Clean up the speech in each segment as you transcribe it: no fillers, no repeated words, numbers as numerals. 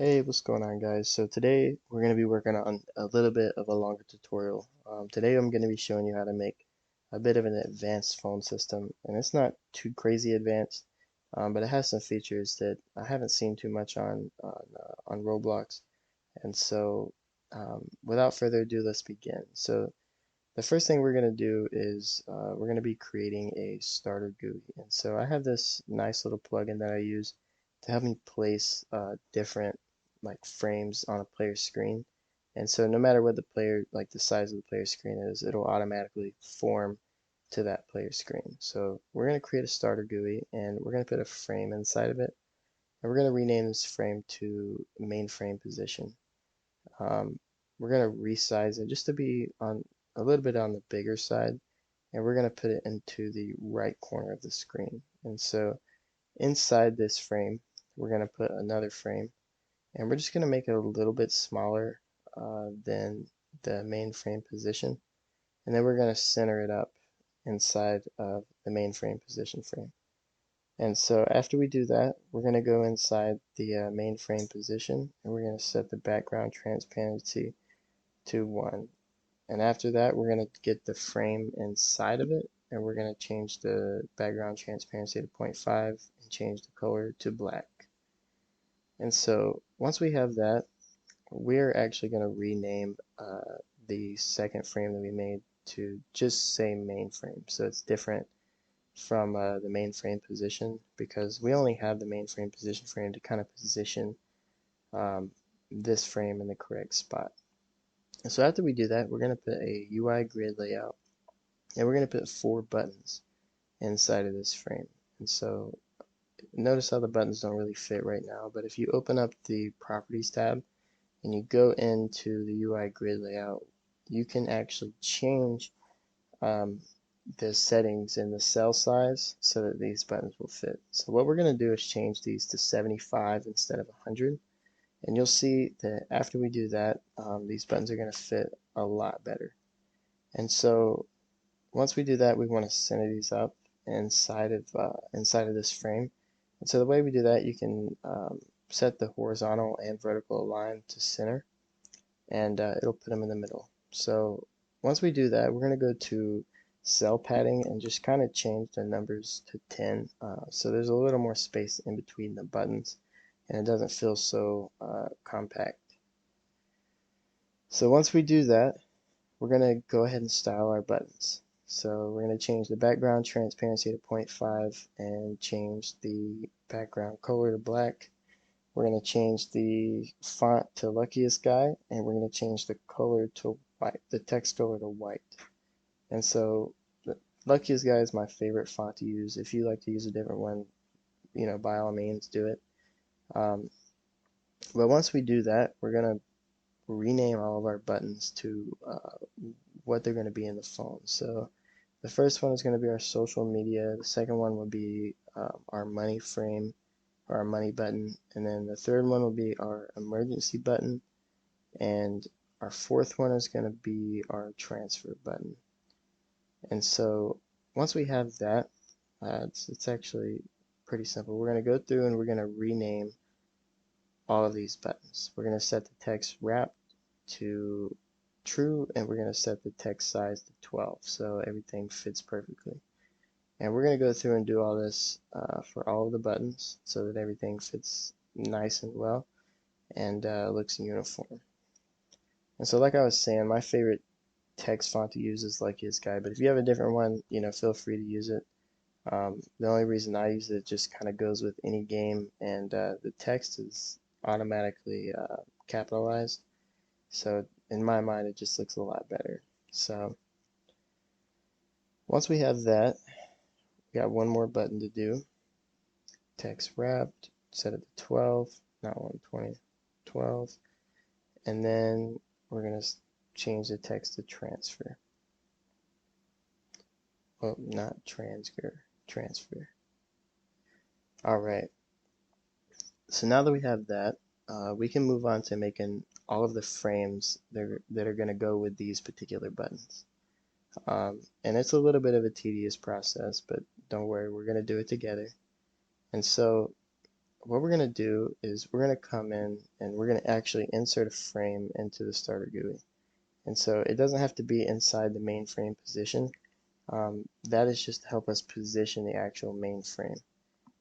Hey, what's going on, guys? So today we're going to be working on a little bit of a longer tutorial. Today I'm going to be showing you how to make a bit of an advanced phone system, and it's not too crazy advanced, but it has some features that I haven't seen too much on Roblox. And so, without further ado, let's begin. So the first thing we're going to do is we're going to be creating a starter GUI. And so I have this nice little plugin that I use to help me place different like frames on a player's screen. And so no matter what the player, like the size of the player screen is, it'll automatically form to that player screen. So we're going to create a starter GUI and we're going to put a frame inside of it. And we're going to rename this frame to mainframe position. Um, we're going to resize it just to be on a little bit on the bigger side, and we're going to put it into the right corner of the screen. And so inside this frame, we're going to put another frame, and we're just going to make it a little bit smaller than the mainframe position. And then we're going to center it up inside of the mainframe position frame. And so after we do that, we're going to go inside the mainframe position, and we're going to set the background transparency to 1. And after that, we're going to get the frame inside of it, and we're going to change the background transparency to 0.5 and change the color to black. And so once we have that, we're actually going to rename the second frame that we made to just say mainframe. So it's different from the mainframe position because we only have the mainframe position frame to kind of position um, this frame in the correct spot. And so after we do that, we're going to put a UI grid layout, and we're going to put 4 buttons inside of this frame. And so notice how the buttons don't really fit right now, but if you open up the properties tab and you go into the UI grid layout, you can actually change um, the settings in the cell size so that these buttons will fit. So what we're going to do is change these to 75 instead of 100. And you'll see that after we do that, these buttons are going to fit a lot better. And so once we do that, we want to center these up inside of this frame. And so the way we do that, you can set the horizontal and vertical align to center, and it'll put them in the middle. So once we do that, we're going to go to cell padding and just kind of change the numbers to 10. So there's a little more space in between the buttons, and it doesn't feel so compact. So once we do that, we're going to go ahead and style our buttons. So we're going to change the background transparency to 0.5 and change the background color to black. We're going to change the font to Luckiest Guy, and we're going to change the color to white, the text color to white. And so the Luckiest Guy is my favorite font to use. If you like to use a different one, by all means do it. But once we do that, we're going to rename all of our buttons to what they're going to be in the phone. So the first one is going to be our social media. The second one will be our money frame or our money button. And then the third one will be our emergency button. And our fourth one is going to be our transfer button. And so once we have that, it's actually pretty simple. We're going to go through and we're going to rename all of these buttons. We're going to set the text wrap to true, and we're going to set the text size to 12 so everything fits perfectly. And we're going to go through and do all this for all of the buttons so that everything fits nice and well and looks uniform. And so like I was saying, my favorite text font to use is Luckiest Guy, but if you have a different one, feel free to use it. The only reason I use it just kind of goes with any game, and the text is automatically capitalized. So in my mind, it just looks a lot better. So once we have that, we got one more button to do. Text wrapped, set it to 12, not 120, 12. And then we're going to change the text to transfer. Well, not transfer. All right. So now that we have that, we can move on to making all of the frames that are going to go with these particular buttons. And it's a little bit of a tedious process, but don't worry, we're going to do it together. And so what we're going to do is we're going to come in and we're going to actually insert a frame into the starter GUI. And so it doesn't have to be inside the main frame position. That is just to help us position the actual main frame.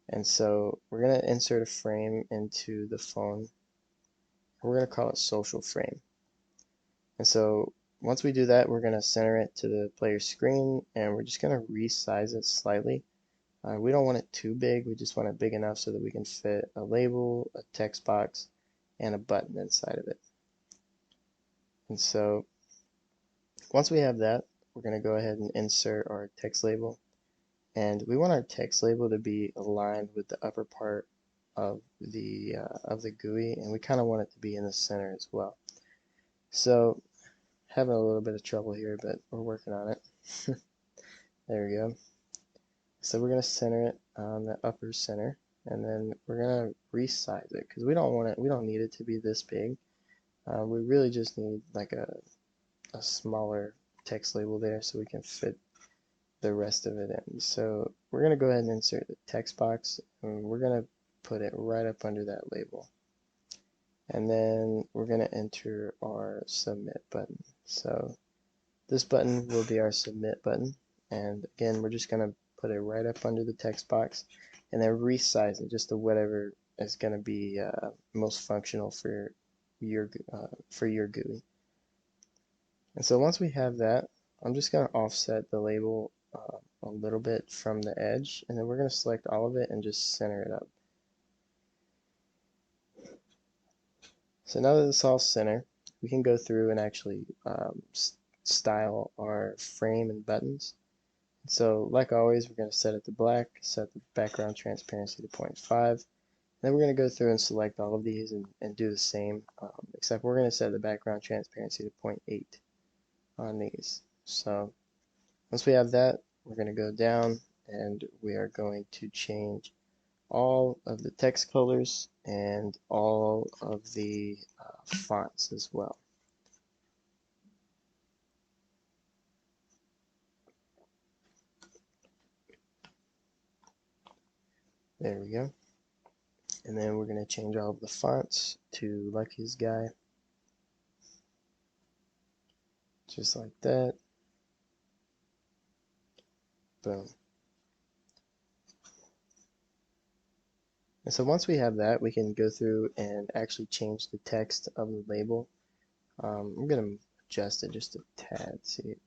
And so we're going to insert a frame into the phone. We're going to call it social frame. And so once we do that, we're going to center it to the player screen and we're just going to resize it slightly. We don't want it too big, we just want it big enough so that we can fit a label, a text box, and a button inside of it. And so once we have that, we're going to go ahead and insert our text label. And we want our text label to be aligned with the upper part of the GUI, and we kind of want it to be in the center as well. So having a little bit of trouble here, but we're working on it. There we go. So we're going to center it on the upper center, and then we're going to resize it because we don't need it to be this big. We really just need like a smaller text label there so we can fit the rest of it in. So we're going to go ahead and insert the text box, and we're going to put it right up under that label. And then we're going to enter our submit button. So this button will be our submit button, and again we're just going to put it right up under the text box and then resize it just to whatever is going to be most functional for your GUI. And so once we have that, I'm just going to offset the label a little bit from the edge, and then we're going to select all of it and just center it up. So now that it's all center, we can go through and actually style our frame and buttons. So like always, we're going to set it to black, set the background transparency to 0.5. Then we're going to go through and select all of these and do the same, except we're going to set the background transparency to 0.8 on these. So once we have that, we're going to go down and we are going to change all of the text colors and all of the fonts as well. There we go. And then we're going to change all of the fonts to Lucky's Guy. Just like that. Boom. And so once we have that, we can go through and actually change the text of the label. I'm going to adjust it just a tad, see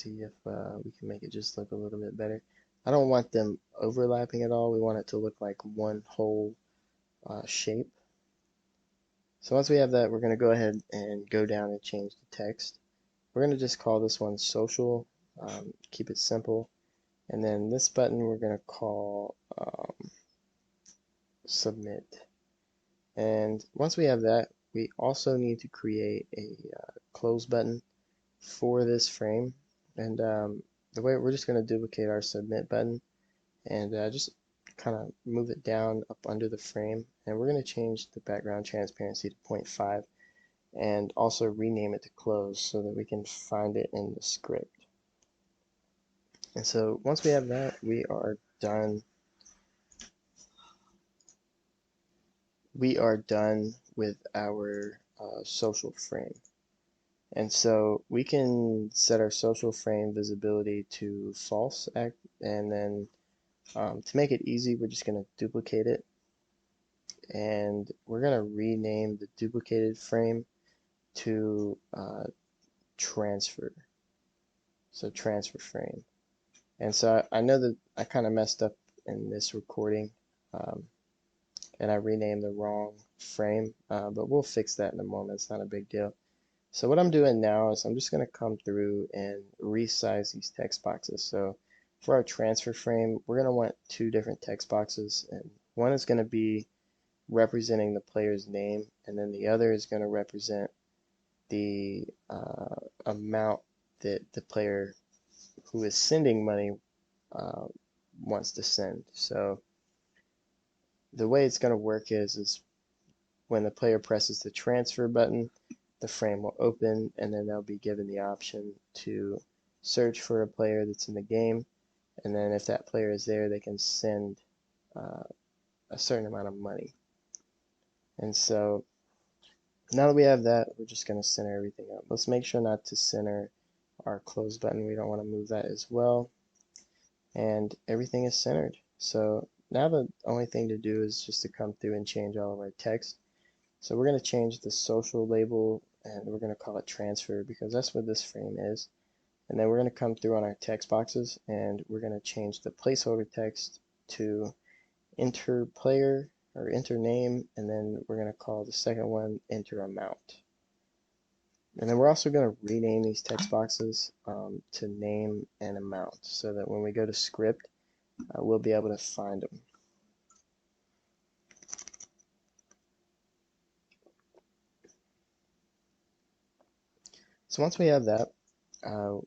if we can make it just look a little bit better. I don't want them overlapping at all. We want it to look like one whole shape. So once we have that, we're going to go ahead and go down and change the text. We're going to just call this one social, keep it simple. And then this button we're going to call submit. And once we have that, we also need to create a close button for this frame. And the way we're just going to duplicate our submit button and just kind of move it down up under the frame. And we're going to change the background transparency to 0.5 and also rename it to close so that we can find it in the script. And so once we have that, we are done. We are done with our social frame. And so we can set our social frame visibility to false, and then to make it easy, we're just going to duplicate it. And we're going to rename the duplicated frame to transfer. So transfer frame. And so I know that I kind of messed up in this recording and I renamed the wrong frame, but we'll fix that in a moment. It's not a big deal. So what I'm doing now is I'm just going to come through and resize these text boxes. So for our transfer frame, we're going to want two different text boxes, and one is going to be representing the player's name, and then the other is going to represent the amount that the player who is sending money wants to send. So the way it's going to work is when the player presses the transfer button, the frame will open, and then they'll be given the option to search for a player that's in the game, and then if that player is there, they can send a certain amount of money. And so now that we have that, we're just going to center everything up. Let's make sure not to center our close button. We don't want to move that as well. And everything is centered. So now the only thing to do is just to come through and change all of our text. So we're going to change the social label and we're going to call it transfer because that's what this frame is. And then we're going to come through on our text boxes and we're going to change the placeholder text to enter player or enter name, and then we're going to call the second one enter amount. And then we're also going to rename these text boxes to name and amount so that when we go to script, we'll be able to find them. So once we have that,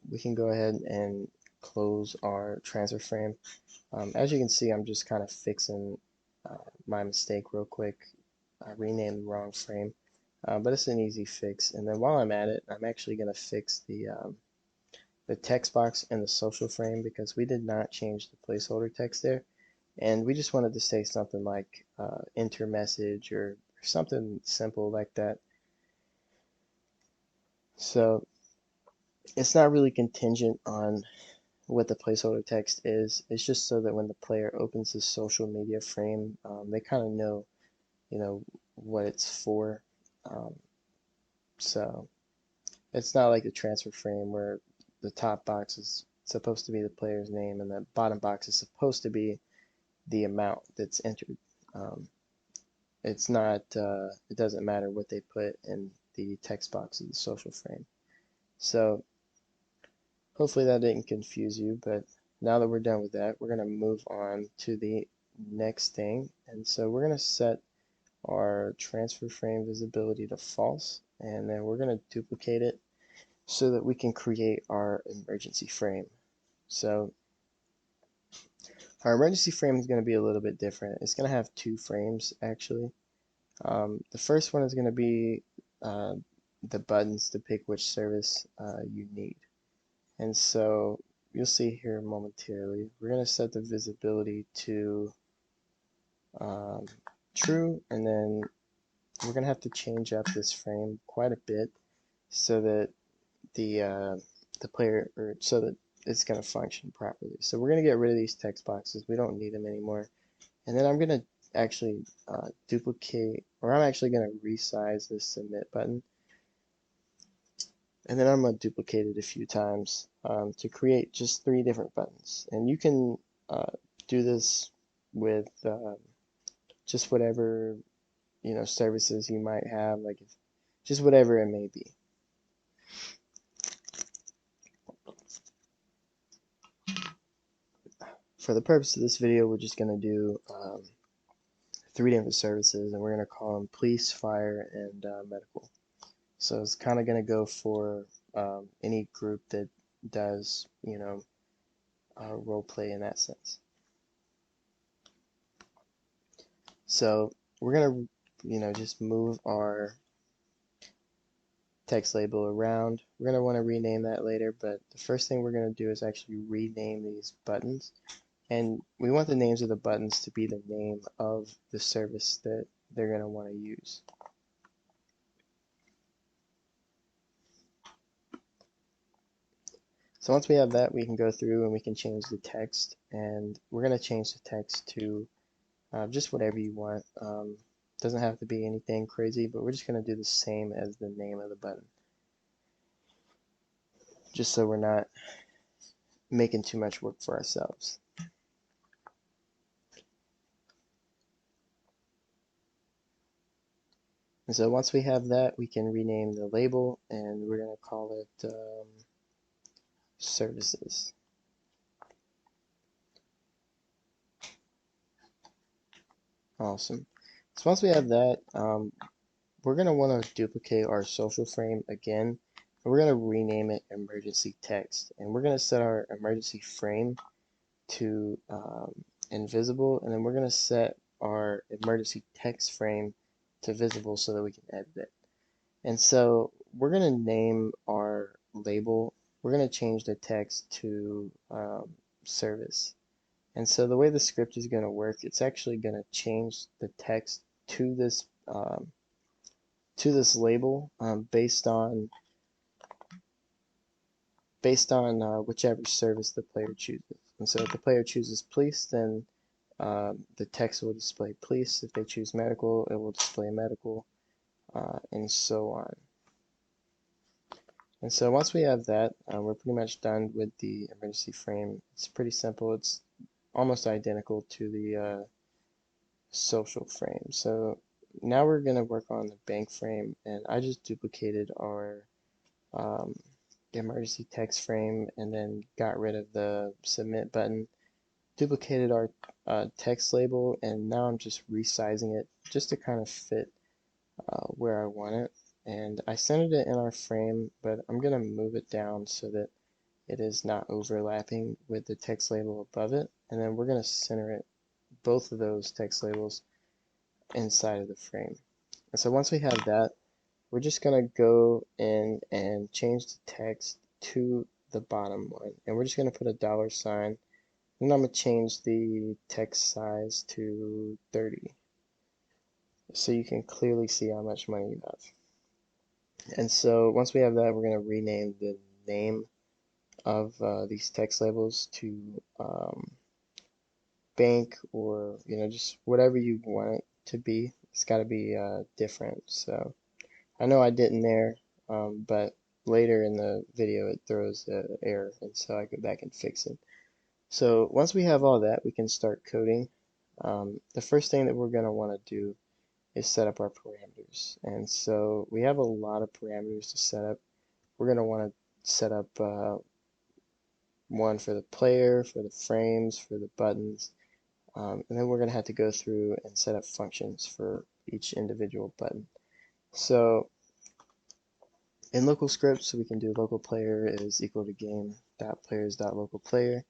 we can go ahead and close our transfer frame. As you can see, I'm just kind of fixing my mistake real quick. I renamed the wrong frame, but it's an easy fix. And then while I'm at it, I'm actually going to fix the text box and the social frame because we did not change the placeholder text there. And we just wanted to say something like enter message or something simple like that. So it's not really contingent on what the placeholder text is. It's just so that when the player opens the social media frame, they kind of know, what it's for. Um, so it's not like the transfer frame where the top box is supposed to be the player's name and the bottom box is supposed to be the amount that's entered. Um, it's not, it doesn't matter what they put in the text box of the social frame. So hopefully that didn't confuse you, but now that we're done with that, we're going to move on to the next thing. And so we're going to set our transfer frame visibility to false, and then we're going to duplicate it so that we can create our emergency frame. So our emergency frame is going to be a little bit different. It's going to have two frames actually. The first one is going to be the buttons to pick which service you need. And so you'll see here momentarily, we're going to set the visibility to true, and then we're going to have to change up this frame quite a bit so that the player, or so that it's going to function properly. So we're going to get rid of these text boxes. We don't need them anymore. And then I'm going to actually duplicate, or I'm actually going to resize this submit button. And then I'm going to duplicate it a few times to create just 3 different buttons. And you can do this with just whatever services you might have, like just whatever it may be. For the purpose of this video, we're just going to do 3 different services, and we're going to call them police, fire, and medical. So it's kind of going to go for any group that does, role play in that sense. So we're going to, just move our text label around. We're going to want to rename that later, but the first thing we're going to do is actually rename these buttons. And we want the names of the buttons to be the name of the service that they're going to want to use. So once we have that, we can go through and we can change the text. And we're going to change the text to just whatever you want. Doesn't have to be anything crazy, but we're just going to do the same as the name of the button. Just so we're not making too much work for ourselves. And so once we have that, we can rename the label, and we're going to call it services. Awesome. So once we have that, we're going to want to duplicate our social frame again, and we're going to rename it emergency text. And we're going to set our emergency frame to invisible, and then we're going to set our emergency text frame to visible so that we can edit it. And so we're going to name our label. We're going to change the text to service. And so the way the script is going to work, it's actually going to change the text to this label based on whichever service the player chooses. And so if the player chooses police, then the text will display police. If they choose medical, it will display medical, and so on. And so once we have that, we're pretty much done with the emergency frame. It's pretty simple. It's almost identical to the social frame. So now we're going to work on the bank frame, and I just duplicated our um, emergency text frame and then got rid of the submit button, duplicated our text label, and now I'm just resizing it just to kind of fit where I want it. And I centered it in our frame, but I'm going to move it down so that it is not overlapping with the text label above it. And then we're going to center it, both of those text labels, inside of the frame. And so once we have that, we're just going to go in and change the text to the bottom one. And we're just going to put a $sign. And I'm going to change the text size to 30 so you can clearly see how much money you have. And so once we have that, we're going to rename the name of these text labels to bank, or just whatever you want it to be. It's got to be different. So I know I didn't there, but later in the video it throws an error, and so I go back and fix it. So once we have all that, we can start coding. The first thing that we're going to want to do is set up our parameters. And so we have a lot of parameters to set up. We're going to want to set up one for the player, for the frames, for the buttons, and then we're going to have to go through and set up functions for each individual button. So in local scripts, we can do local player is equal to game.players.local player.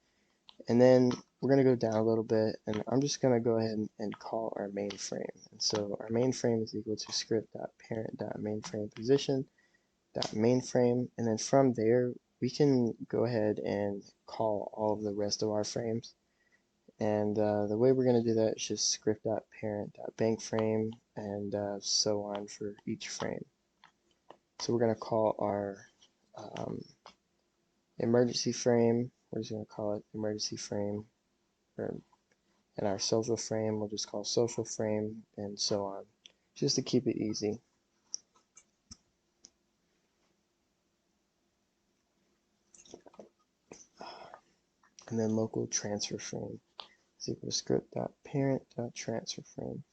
And then we're going to go down a little bit, and I'm just going to go ahead and call our main frame. And so our main frame is equal to script.parent.mainFramePosition.mainFrame. And then from there, we can go ahead and call all of the rest of our frames. And the way we're going to do that is just script.parent.bankFrame and so on for each frame. So we're going to call our emergency frame. We're just going to call it emergency frame. And our social frame, we'll just call social frame, and so on, just to keep it easy. And then local transfer frame is equal to script.parent.transfer frame.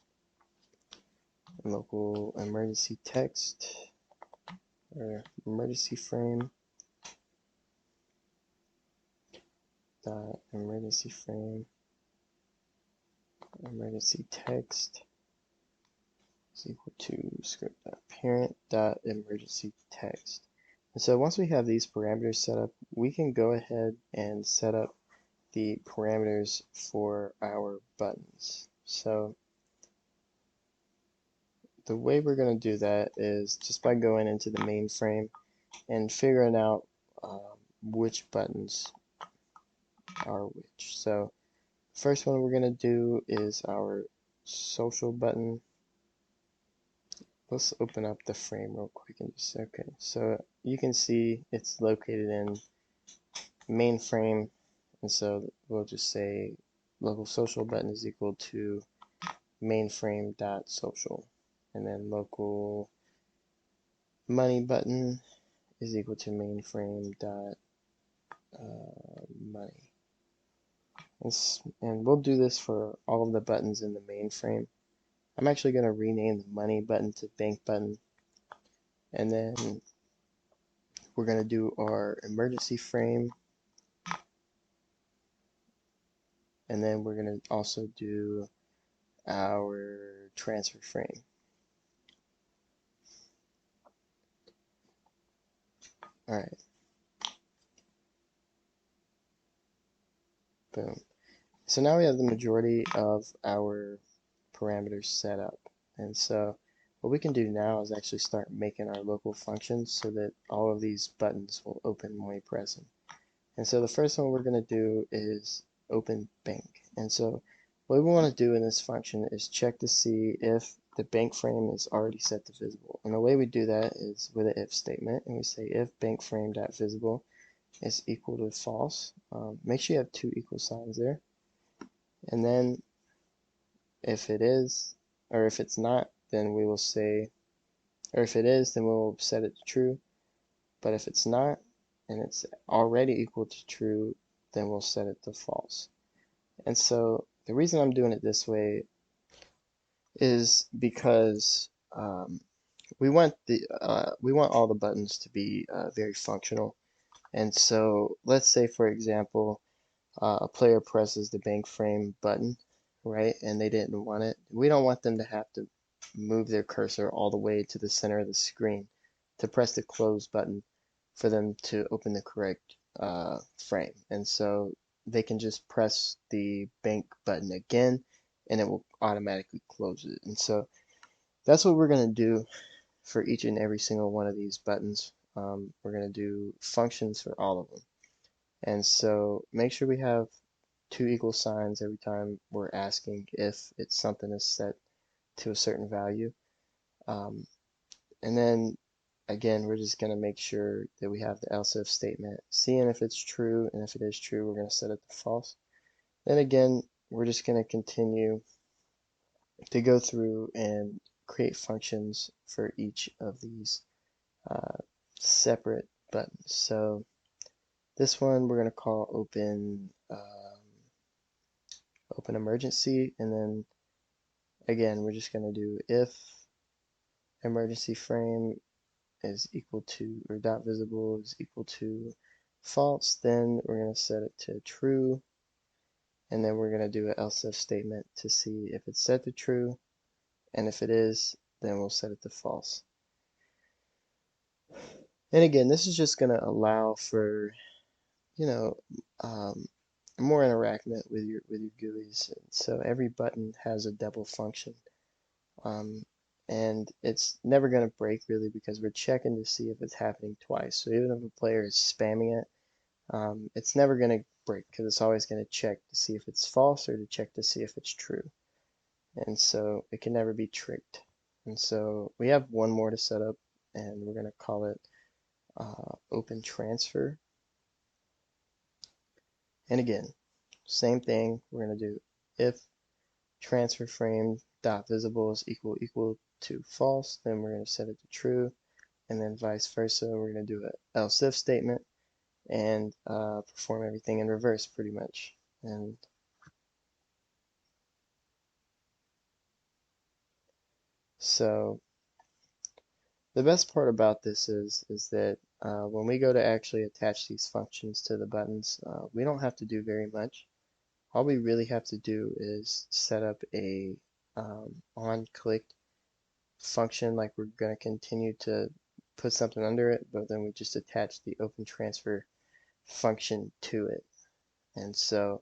And local emergency text, or emergency frame, dot emergency frame, emergency text is equal to script.parent.emergency text. And so once we have these parameters set up, we can go ahead and set up the parameters for our buttons. So the way we're going to do that is just by going into the main frame and figuring out which buttons are which. So first one we're going to do is our social button. Let's open up the frame real quick and just, okay, so you can see it's located in main frame, and so we'll just say local social button is equal to mainFrame.social, and then local money button is equal to mainFrame.money. And we'll do this for all of the buttons in the main frame. I'm actually going to rename the money button to bank button, and then we're going to do our emergency frame, and then we're going to also do our transfer frame. Alright, boom. So now we have the majority of our parameters set up, and so what we can do now is actually start making our local functions so that all of these buttons will open when we press them. And so the first one we're going to do is open bank. And so what we want to do in this function is check to see if the bank frame is already set to visible. And the way we do that is with an if statement, and we say if bank frame.visible is equal to false. Make sure you have two equal signs there. And then if it is, or if it's not, then we will say, or if it is, then we'll set it to true. But if it's not, and it's already equal to true, then we'll set it to false. And so the reason I'm doing it this way is because we want all the buttons to be very functional. And so let's say, for example, a player presses the bank frame button, right? And they didn't want it. We don't want them to have to move their cursor all the way to the center of the screen to press the close button for them to open the correct frame. And so they can just press the bank button again and it will automatically close it. And so that's what we're going to do for each and every single one of these buttons. We're going to do functions for all of them. And so make sure we have two equal signs every time we're asking if it's something is set to a certain value. Um, and then again, we're just going to make sure that we have the else if statement, seeing if it's true, and if it is true, we're going to set it to false. Then again, we're just going to continue to go through and create functions for each of these uh, separate buttons. So this one we're going to call open emergency, and then again we're just going to do if emergency frame is equal to, or dot visible is equal to false, then we're going to set it to true, and then we're going to do an else if statement to see if it's set to true, and if it is, then we'll set it to false. And again, this is just going to allow for, you know, um, more interaction with your GUIs. So every button has a double function. Um, and it's never going to break really because we're checking to see if it's happening twice. So even if a player is spamming it, it's never going to break because it's always going to check to see if it's false or to check to see if it's true. And so it can never be tricked. And so we have one more to set up, and we're going to call it open transfer. And again, same thing. We're going to do if transfer frame dot visible is equal to false, then we're going to set it to true, and then vice versa. We're going to do an else if statement and perform everything in reverse pretty much. And so the best part about this is that when we go to actually attach these functions to the buttons, we don't have to do very much. All we really have to do is set up a on click function, like we're going to continue to put something under it, but then we just attach the open transfer function to it. And so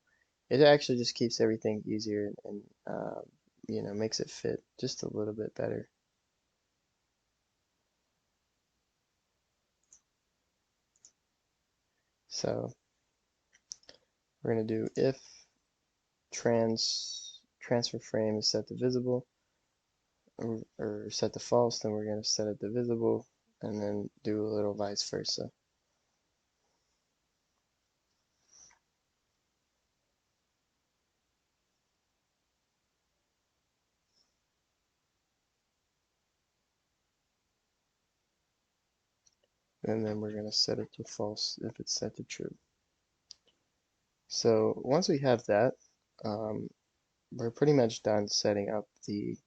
it actually just keeps everything easier and makes it fit just a little bit better. So we're going to do if transfer frame is set to visible or set to false, then we're going to set it to visible and then do a little vice versa. And then we're going to set it to false if it's set to true. So once we have that, we're pretty much done setting up the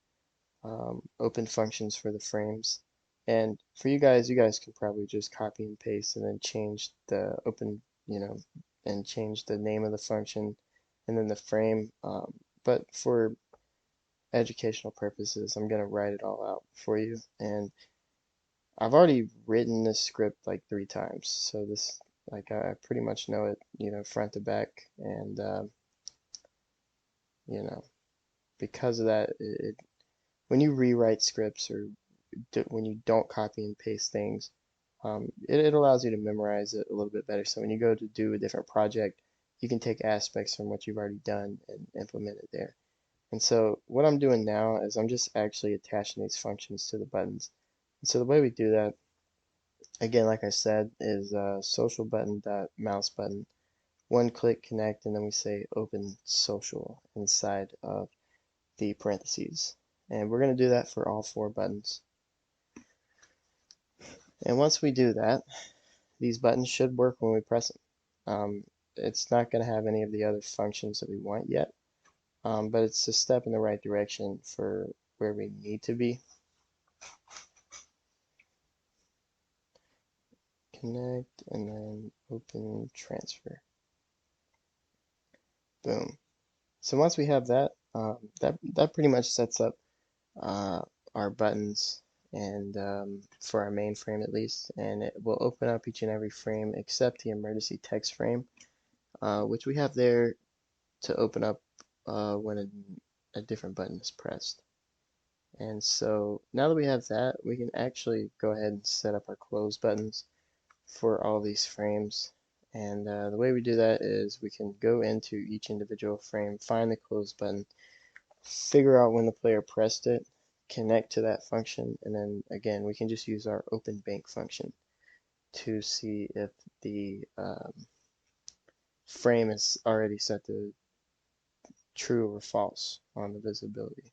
open functions for the frames. And for you guys can probably just copy and paste and then change the open, and change the name of the function and then the frame. But for educational purposes, I'm going to write it all out for you. And I've already written this script like 3 times. So this, like, I pretty much know it, front to back. And, you know, because of that, when you rewrite scripts or when you don't copy and paste things, it allows you to memorize it a little bit better. So when you go to do a different project, you can take aspects from what you've already done and implement it there. And so what I'm doing now is I'm just actually attaching these functions to the buttons. And so the way we do that, again, like I said, is social button dot mouse button, one click connect, and then we say open social inside of the parentheses. And we're going to do that for all four buttons. And once we do that, these buttons should work when we press them. It's not going to have any of the other functions that we want yet, but it's a step in the right direction for where we need to be. Connect and then open transfer. Boom. So once we have that, that pretty much sets up uh, our buttons and for our main frame at least, and it will open up each and every frame except the emergency text frame, which we have there to open up when a different button is pressed. And so now that we have that, we can actually go ahead and set up our close buttons for all these frames. And the way we do that is we can go into each individual frame, find the close button, figure out when the player pressed it, connect to that function, and then again we can just use our open bank function to see if the frame is already set to true or false on the visibility.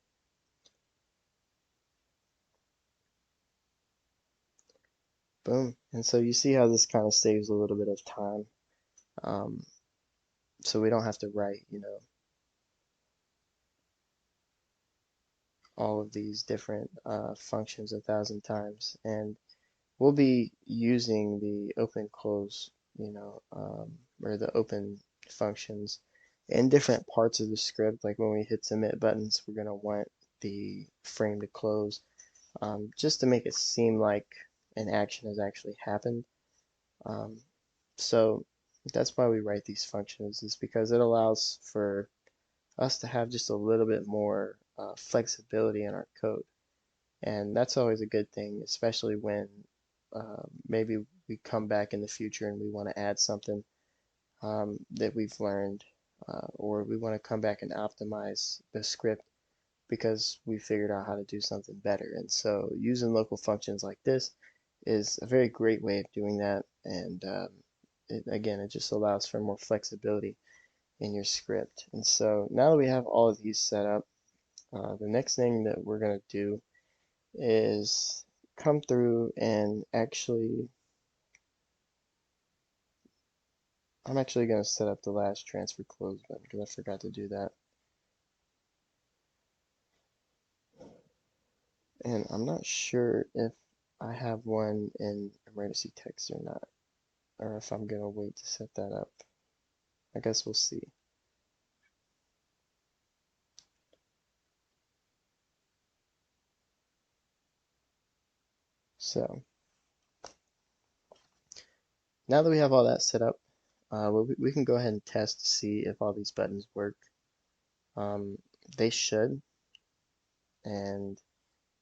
Boom. And so you see how this kind of saves a little bit of time. Um, so we don't have to write, all of these different functions 1,000 times. And we'll be using the open close, or the open functions in different parts of the script. Like when we hit submit buttons, we're going to want the frame to close, just to make it seem like an action has actually happened. Um, so that's why we write these functions, is because it allows for us to have just a little bit more flexibility in our code. And that's always a good thing, especially when maybe we come back in the future and we want to add something that we've learned, or we want to come back and optimize the script because we figured out how to do something better. And so using local functions like this is a very great way of doing that. And again, it just allows for more flexibility in your script. And so now that we have all of these set up, the next thing that we're going to do is come through and I'm actually going to set up the last transfer close button because I forgot to do that. And I'm not sure if I have one in emergency text or not, or if I'm going to wait to set that up. I guess we'll see. So now that we have all that set up, we can go ahead and test to see if all these buttons work. They should, and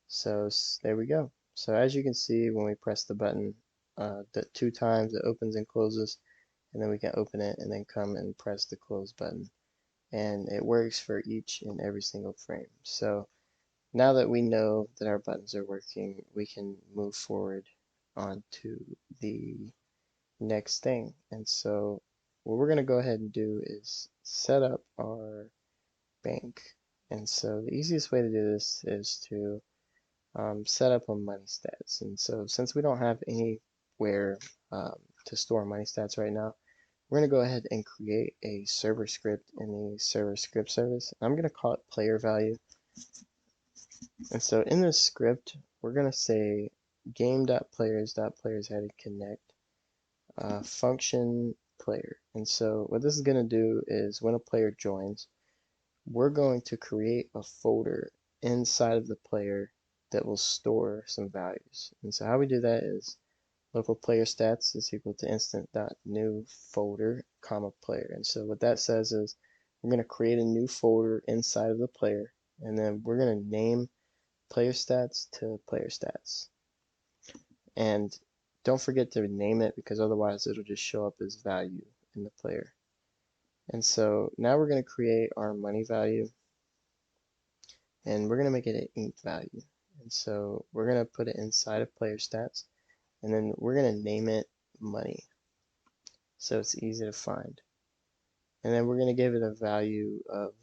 so there we go. So as you can see, when we press the button the 2 times, it opens and closes, and then we can open it and then come and press the close button. And it works for each and every single frame. So now that we know that our buttons are working, we can move forward onto the next thing. And so what we're going to go ahead and do is set up our bank. And so the easiest way to do this is to set up a money stats. And so since we don't have anywhere to store money stats right now, we're going to go ahead and create a server script in the server script service. I'm going to call it player value. And so in this script, we're going to say game.players.players headed connect function player. And so what this is going to do is when a player joins, we're going to create a folder inside of the player that will store some values. And so how we do that is local player stats is equal to instant.new folder, comma player. And so what that says is we're going to create a new folder inside of the player, and then we're going to name player stats to player stats. And don't forget to name it, because otherwise it'll just show up as value in the player. And so now we're going to create our money value, and we're going to make it an int value. And so we're going to put it inside of player stats, and then we're going to name it money so it's easy to find. And then we're going to give it a value of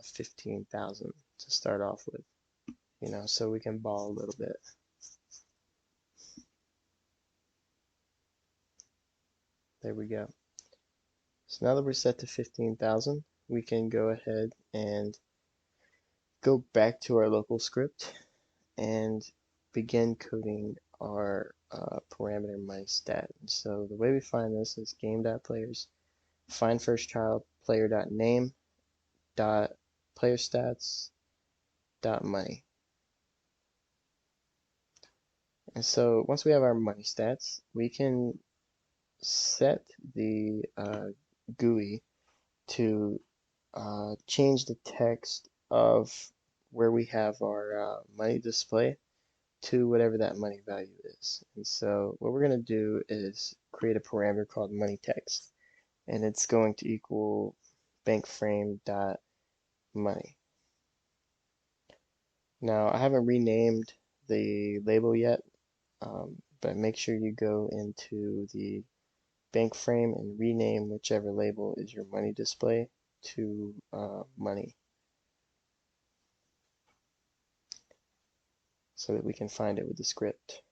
15,000 to start off with, so we can ball a little bit. There we go. So now that we're set to 15,000, we can go ahead and go back to our local script and begin coding our parameter money stat. So the way we find this is game.players, find first child, player.name, dot player stats, dot money. And so once we have our money stats, we can set the GUI to change the text of where we have our money display to whatever that money value is. And so what we're going to do is create a parameter called money text, and it's going to equal bank frame dot money. Now I haven't renamed the label yet, but make sure you go into the bank frame and rename whichever label is your money display to money, so that we can find it with the script.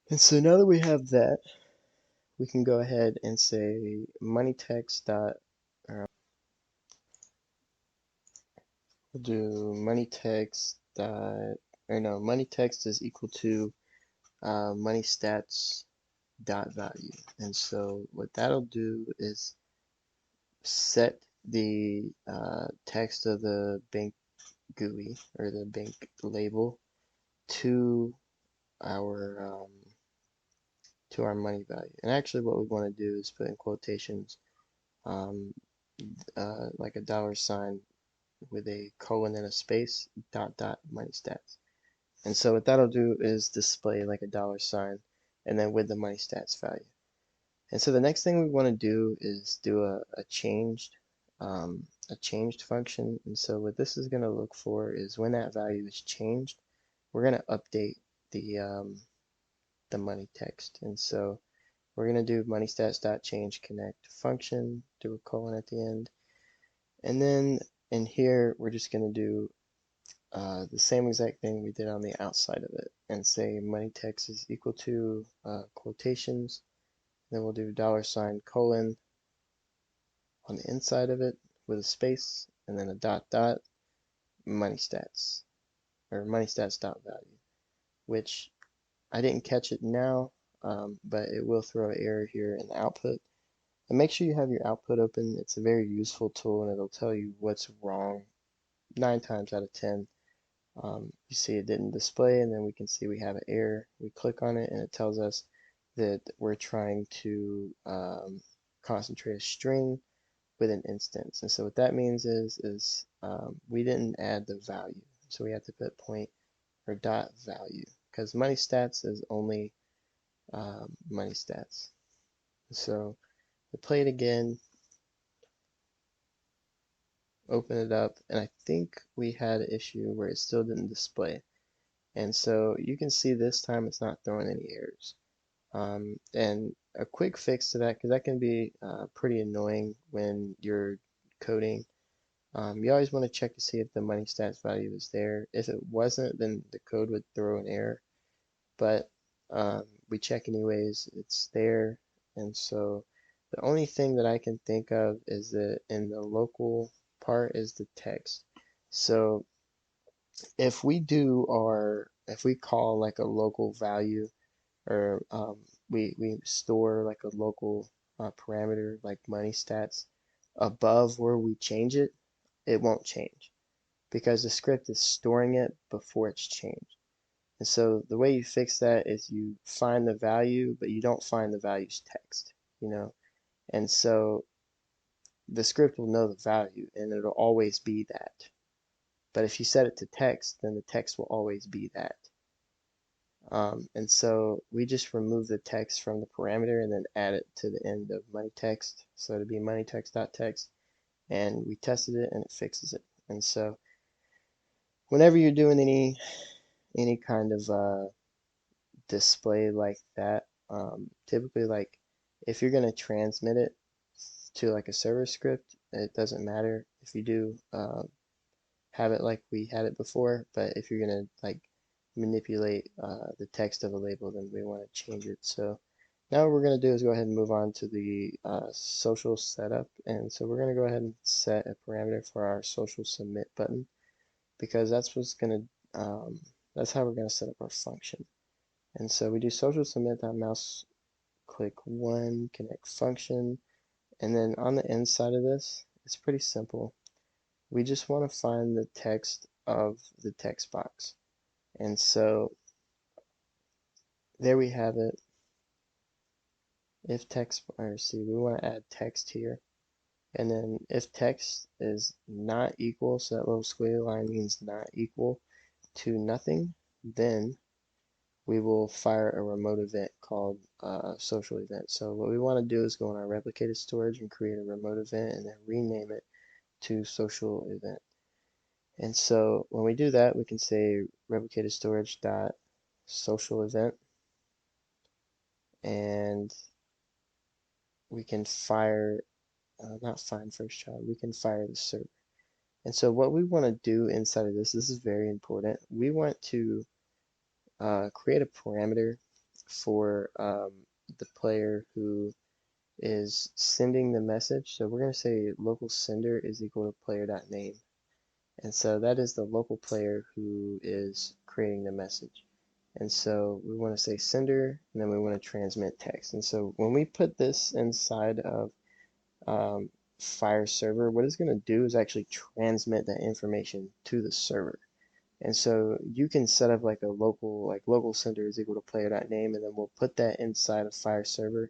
And so now that we have that, we can go ahead and say money text dot, we'll do money text dot, or no, money text is equal to money stats dot value. And so what that'll do is set the text of the bank GUI or the bank label to our money value. And actually what we want to do is put in quotations um, like a $sign with a colon and a space, dot dot money stats. And so what that'll do is display like a $sign and then with the money stats value. And so the next thing we want to do is do a changed function. And so what this is going to look for is when that value is changed, we're going to update the money text. And so we're going to do money stats dot change connect function, do a colon at the end, and then in here we're just going to do the same exact thing we did on the outside of it and say money text is equal to quotations. Then we'll do $sign colon on the inside of it with a space and then a dot dot money stats or money stats dot value, which I didn't catch it now, but it will throw an error here in the output. And make sure you have your output open. It's a very useful tool and it'll tell you what's wrong 9 times out of 10. You see it didn't display, and then we can see we have an error. We click on it and it tells us that we're trying to concentrate a string with an instance. And so what that means is we didn't add the value. So we have to put point or dot value because money stats is only money stats. So we play it again, open it up, and I think we had an issue where it still didn't display. And so you can see this time it's not throwing any errors. And a quick fix to that, because that can be pretty annoying when you're coding. You always want to check to see if the money stats value is there. If it wasn't, then the code would throw an error. But we check anyways, it's there. And so the only thing that I can think of is that in the local part is the text. So if we call like a local value or we store like a local parameter like money stats above where we change it, it won't change because the script is storing it before it's changed. And so the way you fix that is you find the value, but you don't find the value's text, you know? And so the script will know the value and it'll always be that. But if you set it to text, then the text will always be that. And so we just remove the text from the parameter and then add it to the end of money text. So it'd be money text.text, and we tested it and it fixes it. And so whenever you're doing any kind of display like that, typically like if you're gonna transmit it to like a server script, it doesn't matter if you do have it like we had it before, but if you're gonna like manipulate the text of a label, then we want to change it. So now what we're gonna do is go ahead and move on to the social setup, and so we're gonna go ahead and set a parameter for our social submit button because that's what's gonna that's how we're gonna set up our function. And so we do social submit mouse click one connect function, and then on the inside of this, it's pretty simple. We just want to find the text of the text box. And so there we have it. If text, or see, we want to add text here. And then if text is not equal, so that little squiggly line means not equal to nothing, then we will fire a remote event called social event. So what we want to do is go in our replicated storage and create a remote event and then rename it to social event. And so when we do that, we can say replicated storage dot social event, and we can fire, not find first child, we can fire the server. And so what we want to do inside of this is very important. We want to create a parameter for the player who is sending the message. So we're going to say local sender is equal to player.name. And so that is the local player who is creating the message. And so we want to say sender, and then we want to transmit text. And so when we put this inside of Fire server, what it's going to do is actually transmit that information to the server. And so you can set up like a local sender is equal to player.name, and then we'll put that inside of Fire server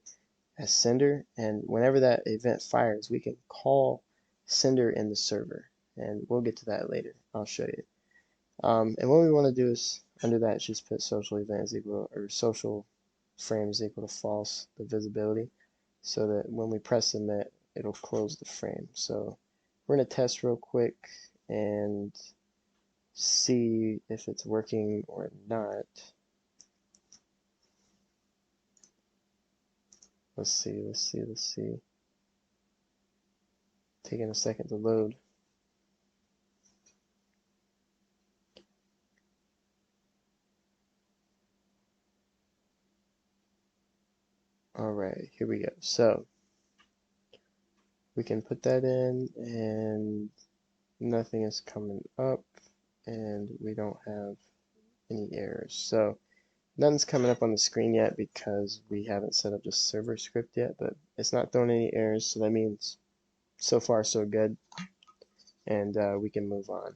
as sender. And whenever that event fires, we can call sender in the server. And we'll get to that later. I'll show you. And what we want to do is under that just put social event is equal, or social frame is equal to false, the visibility, so that when we press submit, it'll close the frame. So we're going to test real quick and see if it's working or not. Let's see. Taking a second to load. All right, here we go. So we can put that in and nothing is coming up and we don't have any errors. So nothing's coming up on the screen yet because we haven't set up the server script yet, but it's not throwing any errors, so that means so far so good, and we can move on.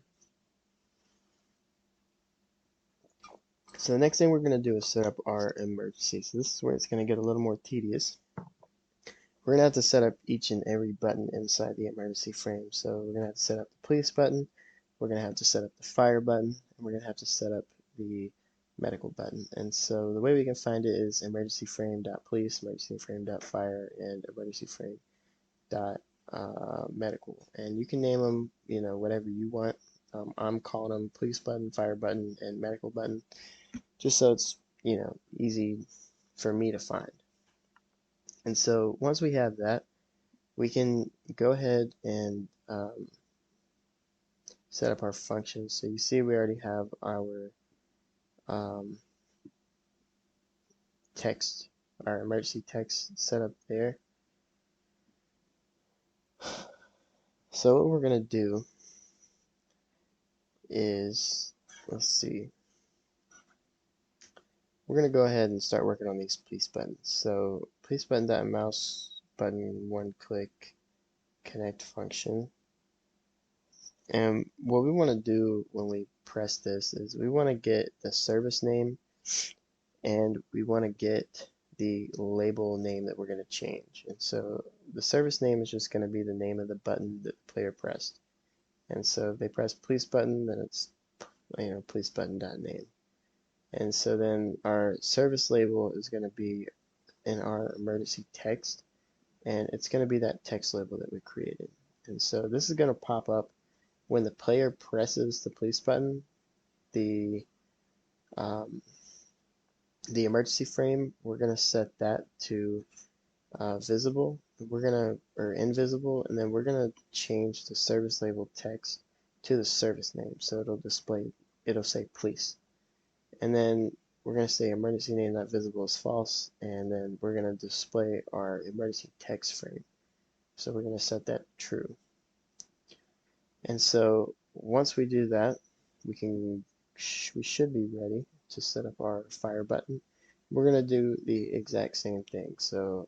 So the next thing we're going to do is set up our emergency. So this is where it's going to get a little more tedious. We're going to have to set up each and every button inside the emergency frame. So we're going to have to set up the police button, we're going to have to set up the fire button, and we're going to have to set up the medical button. And so the way we can find it is emergency frame.police, emergency frame.fire, and emergency frame.medical. And you can name them, whatever you want. I'm calling them police button, fire button, and medical button, just so it's, easy for me to find. And so once we have that, we can go ahead and set up our functions. So you see we already have our text, our emergency text set up there. So what we're going to do is, let's see, we're going to go ahead and start working on these police buttons. So police button.mouse button one click connect function. And what we want to do when we press this is we want to get the service name and we want to get the label name that we're going to change. And so the service name is just going to be the name of the button that the player pressed. And so if they press police button, then it's police button.name. And so then our service label is going to be in our emergency text, and it's going to be that text label that we created. And so this is going to pop up when the player presses the police button. The um, the emergency frame, we're going to set that to visible. We're gonna or invisible, and then we're gonna change the service label text to the service name, so it'll say police, and then we're gonna say emergency name not visible is false, and then we're gonna display our emergency text frame. So we're gonna set that true. And so once we do that, we should be ready to set up our fire button. We're gonna do the exact same thing. So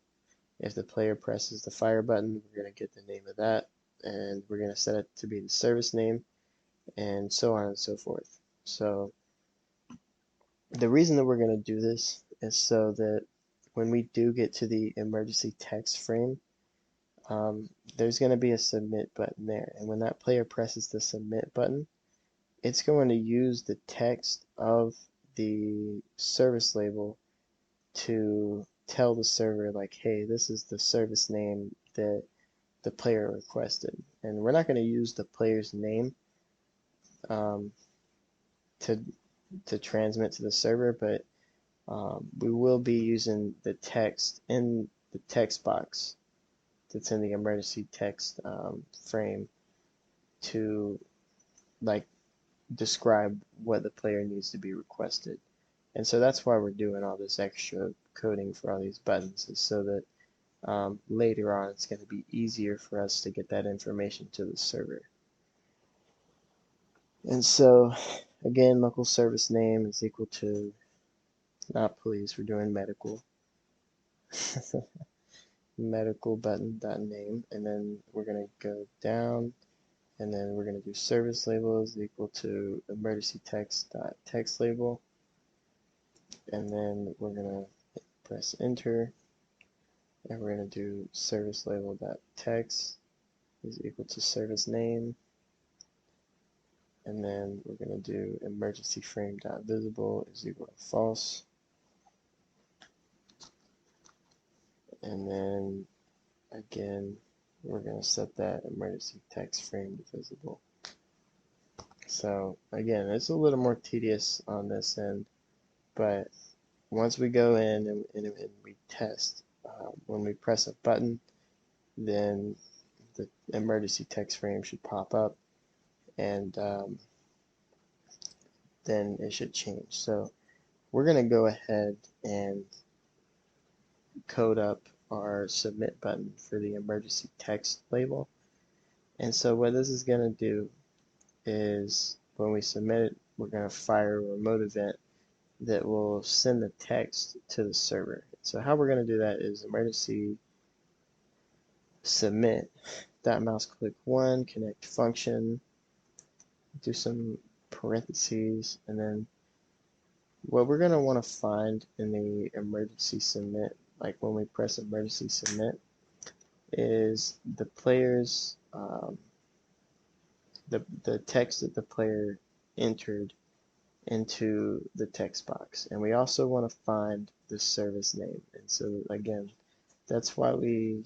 if the player presses the fire button, we're going to get the name of that, and we're going to set it to be the service name, and so on and so forth. So the reason that we're going to do this is so that when we do get to the emergency text frame, there's going to be a submit button there, and when that player presses the submit button, it's going to use the text of the service label to tell the server, like, hey, this is the service name that the player requested. And we're not going to use the player's name um, to transmit to the server, but we will be using the text in the text box that's in the emergency text frame to like describe what the player needs to be requested. And so that's why we're doing all this extra coding for all these buttons, is so that later on it's going to be easier for us to get that information to the server. And so again, local service name is equal to, not police, we're doing medical. Medical button dot name, and then we're going to go down, and then we're going to do service label is equal to emergency text dot text label, and then we're going to press enter, and we're going to do service label dot text is equal to service name, and then we're going to do emergency frame dot visible is equal to false, and then again we're going to set that emergency text frame to visible. So again, it's a little more tedious on this end, but once we go in and we test, when we press a button, then the emergency text frame should pop up, and then it should change. So we're going to go ahead and code up our submit button for the emergency text label. And so what this is going to do is when we submit it, we're going to fire a remote event that will send the text to the server. So how we're going to do that is emergency submit dot mouse click 1 connect function, do some parentheses, and then what we're going to want to find in the emergency submit, like when we press emergency submit, is the player's the text that the player entered into the text box, and we also want to find the service name. And so again, that's why we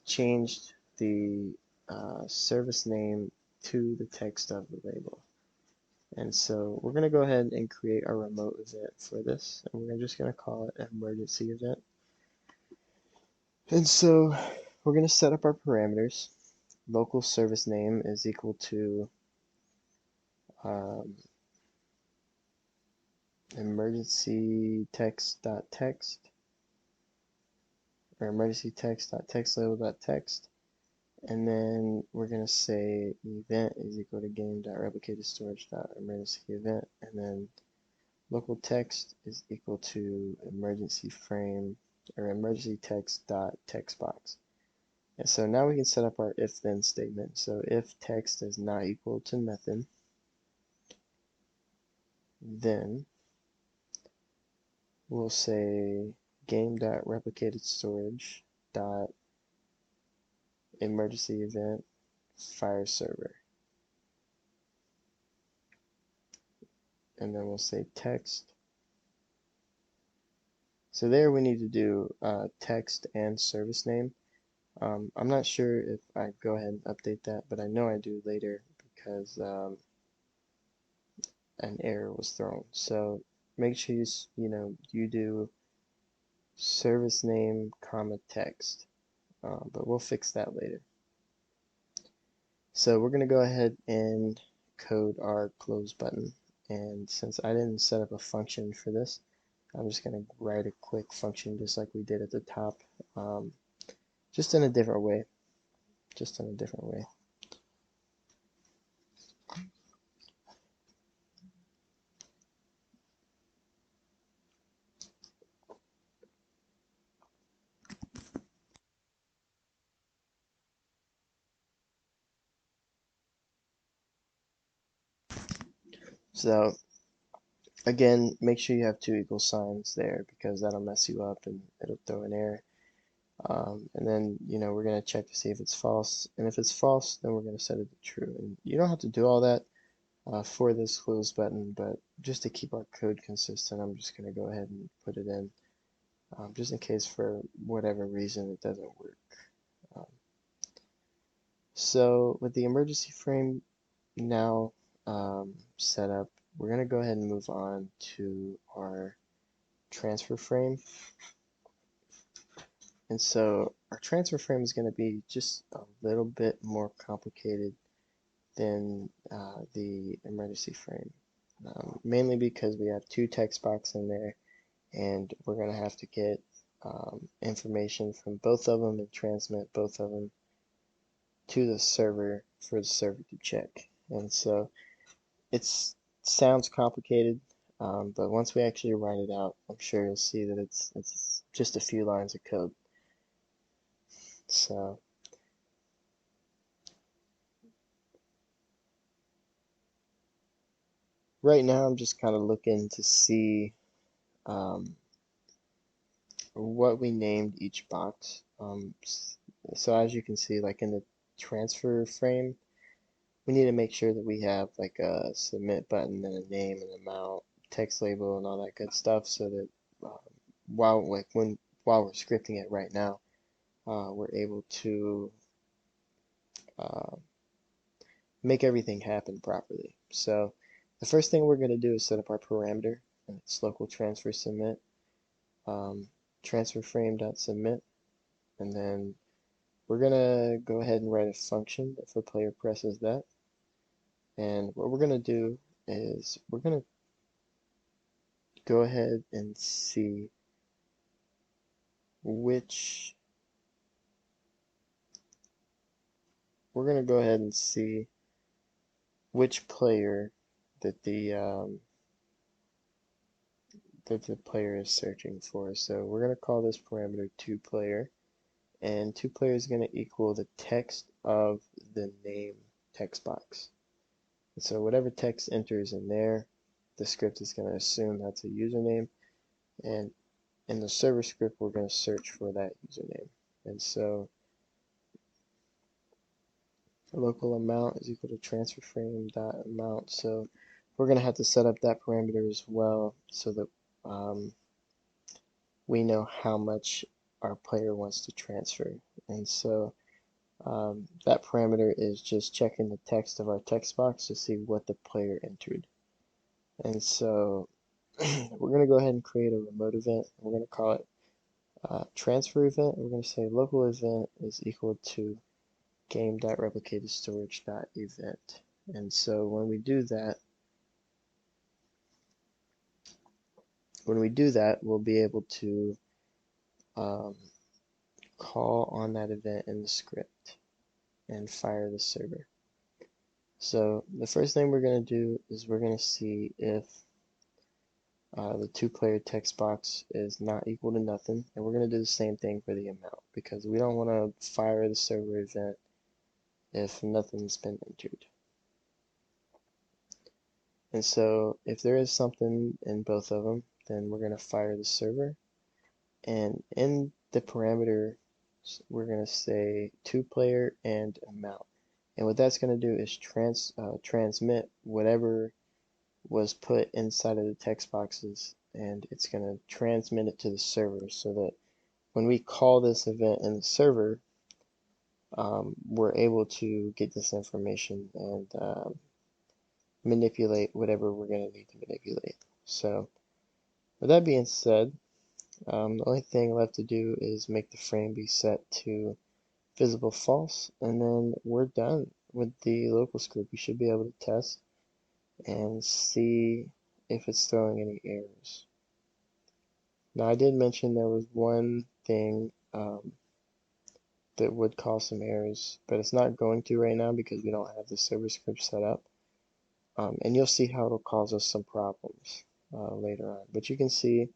changed the service name to the text of the label. And so we're going to go ahead and create a remote event for this, and we're just going to call it emergency event. And so we're going to set up our parameters. Local service name is equal to emergency text dot text, or emergency text dot text label dot text, and then we're going to say event is equal to game dot replicated storage dot emergency event, and then local text is equal to emergency frame or emergency text dot text box. And so now we can set up our if then statement. So if text is not equal to nothing, then we'll say game dot replicated storage dot emergency event fire server, and then we'll say text So there we need to do text and service name. I'm not sure if I go ahead and update that, but I know I do later because an error was thrown. So make sure you do service name comma text, but we'll fix that later. So we're going to go ahead and code our close button. And since I didn't set up a function for this, I'm just going to write a quick function just like we did at the top, um, just in a different way. Just in a different way. So again, make sure you have two equal signs there because that'll mess you up and it'll throw an error. And then, we're going to check to see if it's false. And if it's false, then we're going to set it to true. And you don't have to do all that for this close button, but just to keep our code consistent, I'm just going to go ahead and put it in, just in case for whatever reason it doesn't work. Um, so with the emergency frame now set up, we're going to go ahead and move on to our transfer frame. And so our transfer frame is going to be just a little bit more complicated than the emergency frame, mainly because we have two text boxes in there, and we're going to have to get information from both of them and transmit both of them to the server for the server to check. And so it sounds complicated, but once we actually write it out, I'm sure you'll see that it's just a few lines of code. So right now I'm just kind of looking to see um, what we named each box. So as you can see, like in the transfer frame, we need to make sure that we have like a submit button and a name and amount, text label, and all that good stuff, so that um, while we're scripting it right now, we're able to uh, make everything happen properly. So the first thing we're going to do is set up our parameter, and it's local transfer submit, transfer frame.submit, and then we're going to go ahead and write a function if a player presses that. And what we're going to do is we're going to go ahead and see which we're going to go ahead and see which player that the player is searching for. So we're going to call this parameter toPlayer, and toPlayer is going to equal the text of the name text box. And so whatever text enters in there, the script is going to assume that's a username, and in the server script we're going to search for that username. And so local amount is equal to transfer frame dot amount. So we're going to have to set up that parameter as well so that we know how much our player wants to transfer. And so that parameter is just checking the text of our text box to see what the player entered. And so we're going to go ahead and create a remote event. We're going to call it transfer event. We're going to say local event is equal to game.replicatedStorage.event. And so when we do that, we'll be able to um, call on that event in the script and fire the server. So the first thing we're going to do is we're going to see if the toPlayer text box is not equal to nothing, and we're going to do the same thing for the amount because we don't want to fire the server event if nothing's been entered. And so if there is something in both of them, then we're going to fire the server, and in the parameter we're going to say toPlayer and amount. And what that's going to do is transmit whatever was put inside of the text boxes and it's going to transmit it to the server so that when we call this event in the server, we're able to get this information and manipulate whatever we're going to need to manipulate. So with that being said, the only thing left to do is make the frame be set to visible false, and then we're done with the local script. We should be able to test and see if it's throwing any errors. Now I did mention there was one thing that would cause some errors, but it's not going to right now because we don't have the server script set up. And you'll see how it'll cause us some problems later on. But you can see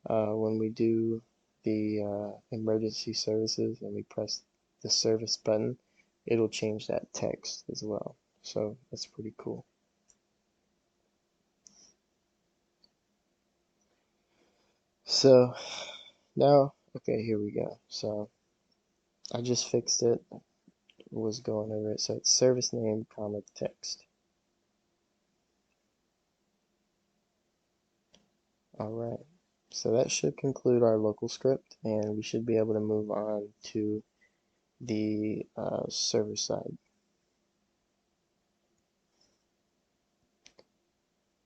when we do the emergency services and we press the service button, it'll change that text as well. So that's pretty cool. So now, okay, here we go. So I just fixed it, was going over it. So it's service name, comma, text. All right. So that should conclude our local script, and we should be able to move on to the server side.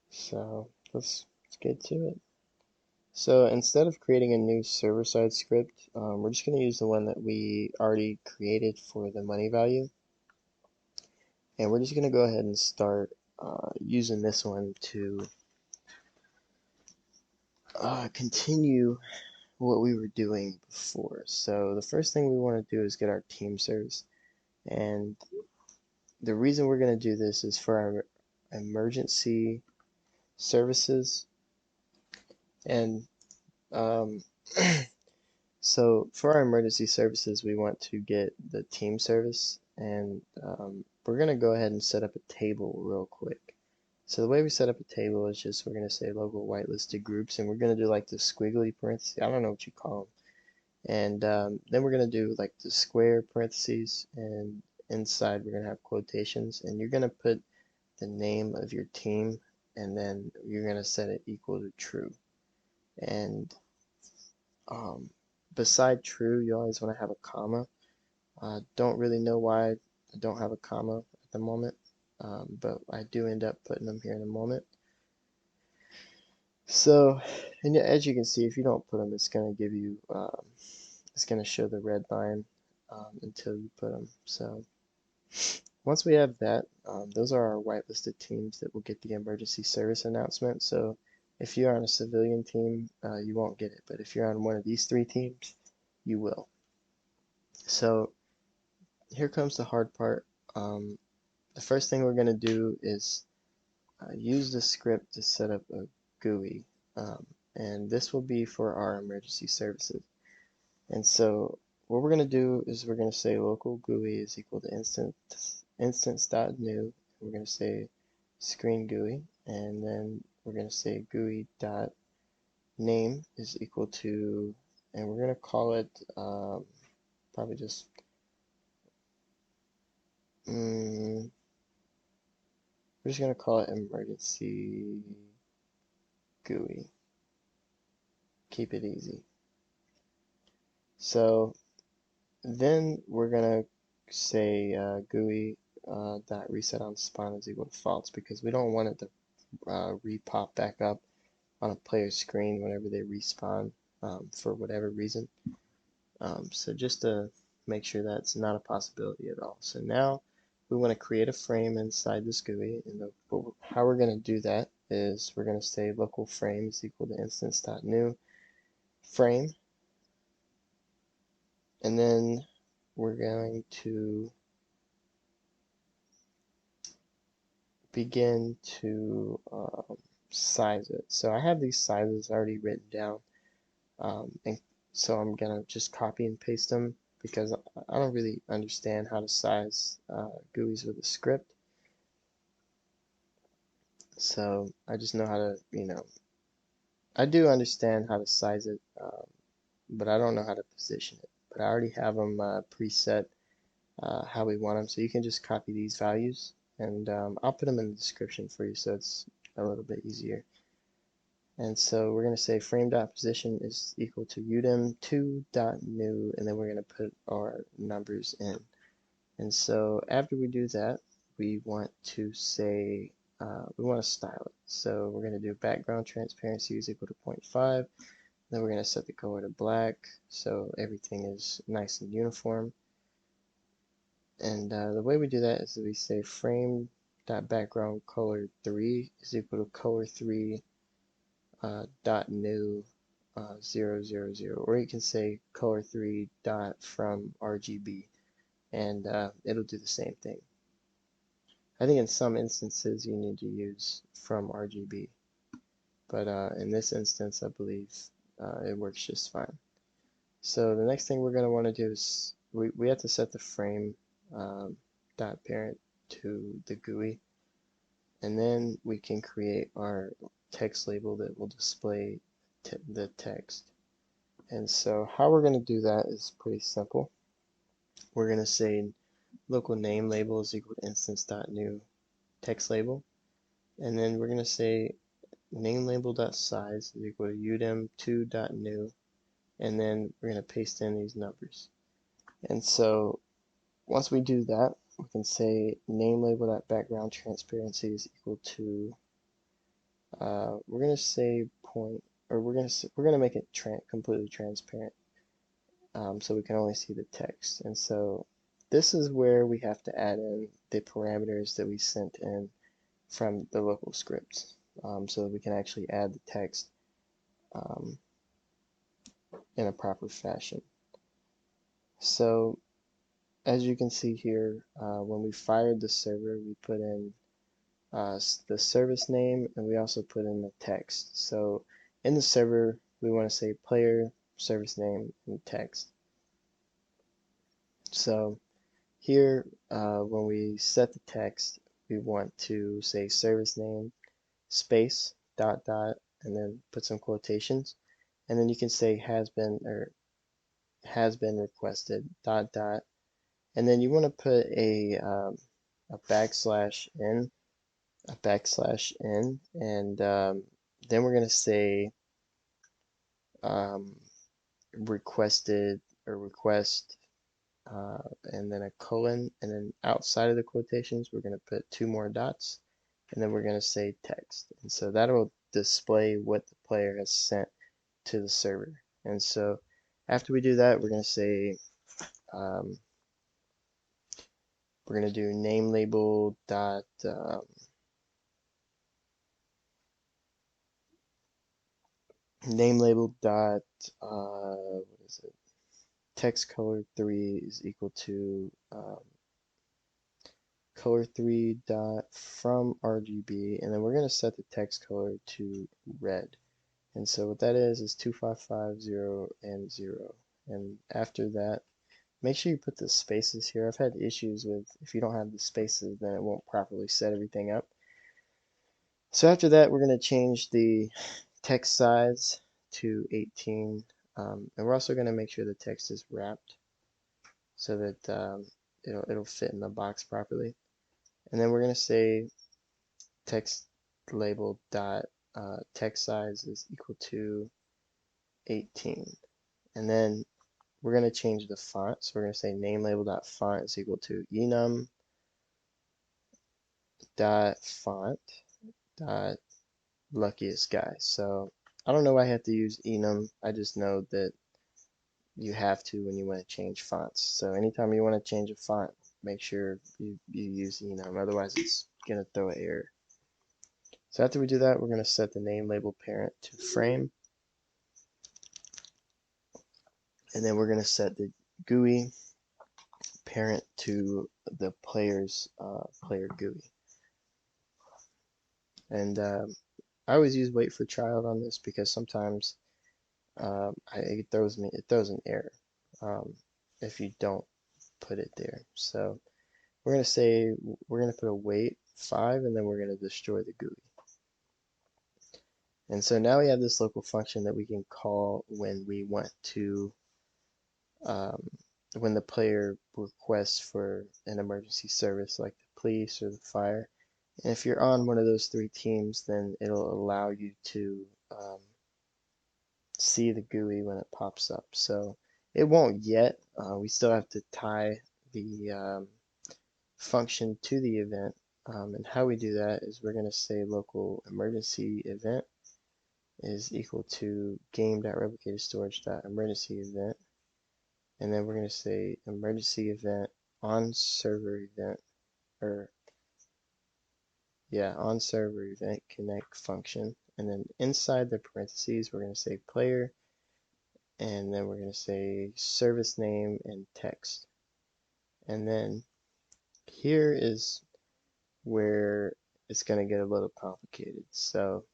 So let's get to it. So instead of creating a new server-side script, we're just going to use the one that we already created for the money value. And we're just going to go ahead and start using this one to continue what we were doing before. So the first thing we want to do is get our team service. And the reason we're going to do this is for our emergency services. And so for our emergency services, we want to get the team service, and we're going to go ahead and set up a table real quick. So the way we set up a table is just we're going to say local whitelisted groups, and we're going to do like the squiggly parentheses. I don't know what you call them. And then we're going to do like the square parentheses, and inside we're going to have quotations, and you're going to put the name of your team, and then you're going to set it equal to true. And beside true, you always want to have a comma. Don't really know why I don't have a comma at the moment, but I do end up putting them here in a moment. So, and as you can see, if you don't put them, it's going to give you, it's going to show the red line until you put them. So once we have that, those are our whitelisted teams that will get the emergency service announcement. So if you're on a civilian team, you won't get it. But if you're on one of these three teams, you will. So here comes the hard part. The first thing we're going to do is use the script to set up a GUI. And this will be for our emergency services. And so what we're going to do is we're going to say local GUI is equal to instance.new. We're going to say screen GUI, and then we're going to say GUI dot name is equal to, and we're going to call it probably just we're just going to call it emergency GUI. Keep it easy. So then we're going to say GUI dot reset on spawn is equal to false, because we don't want it to re-pop back up on a player's screen whenever they respawn for whatever reason. So just to make sure that's not a possibility at all. So now we want to create a frame inside this GUI, and how we're going to do that is we're going to say local frame is equal to instance.new frame, and then we're going to begin to size it. So I have these sizes already written down, and so I'm gonna just copy and paste them because I don't really understand how to size GUIs with a script. So I just know how to, I do understand how to size it, but I don't know how to position it. But I already have them preset how we want them, so you can just copy these values, and I'll put them in the description for you so it's a little bit easier. And so we're going to say frame.position is equal to udem2.new, and then we're going to put our numbers in. And so after we do that, we want to say, we want to style it. So we're going to do background transparency is equal to 0.5. Then we're going to set the color to black so everything is nice and uniform. And the way we do that is that we say frame.background color 3 is equal to color 3 dot new 000, or you can say color 3 dot from RGB, and it'll do the same thing. I think in some instances you need to use from RGB, but in this instance I believe it works just fine. So the next thing we're going to want to do is we have to set the frame dot parent to the GUI, and then we can create our text label that will display the text. And so how we're going to do that is pretty simple. We're going to say local name label is equal to instance.new text label, and then we're going to say name label.size is equal to udem2.new, and then we're going to paste in these numbers. And so once we do that, we can say name label.background transparency is equal to we're going to say point, or we're going to make it completely transparent, so we can only see the text. And so this is where we have to add in the parameters that we sent in from the local script, so that we can actually add the text um, in a proper fashion. So as you can see here, when we fired the server, we put in the service name, and we also put in the text. So in the server, we want to say player, service name, and text. So here, when we set the text, we want to say service name, space, dot, dot, and then put some quotations. And then you can say has been, or has been requested, dot, dot. And then you want to put a backslash in, and then we're going to say requested, or request, and then a colon, and then outside of the quotations we're going to put two more dots, and then we're going to say text. And so that will display what the player has sent to the server. And so after we do that, we're going to say we're going to do name label dot name label dot what is it, text color 3 is equal to color 3 dot from RGB, and then we're going to set the text color to red. And so what that is 2550 and 0. And after that, make sure you put the spaces here. I've had issues with, if you don't have the spaces, then it won't properly set everything up. So after that, we're going to change the text size to 18, and we're also going to make sure the text is wrapped so that it'll fit in the box properly. And then we're going to say text label dot text size is equal to 18, and then we're going to change the font. So we're going to say name label dot font is equal to enum dot font dot luckiest guy. So I don't know why I have to use enum. I just know that you have to when you want to change fonts. So anytime you want to change a font, make sure you use enum. Otherwise, it's going to throw an error. So after we do that, we're going to set the name label parent to frame, and then we're going to set the GUI parent to the player's player GUI. And I always use wait for child on this because sometimes it throws an error if you don't put it there. So we're going to say we're going to put a wait 5, and then we're going to destroy the GUI. And so now we have this local function that we can call when we want to when the player requests for an emergency service like the police or the fire. And if you're on one of those three teams, then it'll allow you to see the GUI when it pops up. So it won't yet. We still have to tie the function to the event. And how we do that is we're going to say local emergency event is equal to game.replicatorstorage.emergency event. And then we're going to say emergency event on server event, or yeah, on server event connect function. And then inside the parentheses, we're going to say player, and then we're going to say service name and text. And then here is where it's going to get a little complicated. So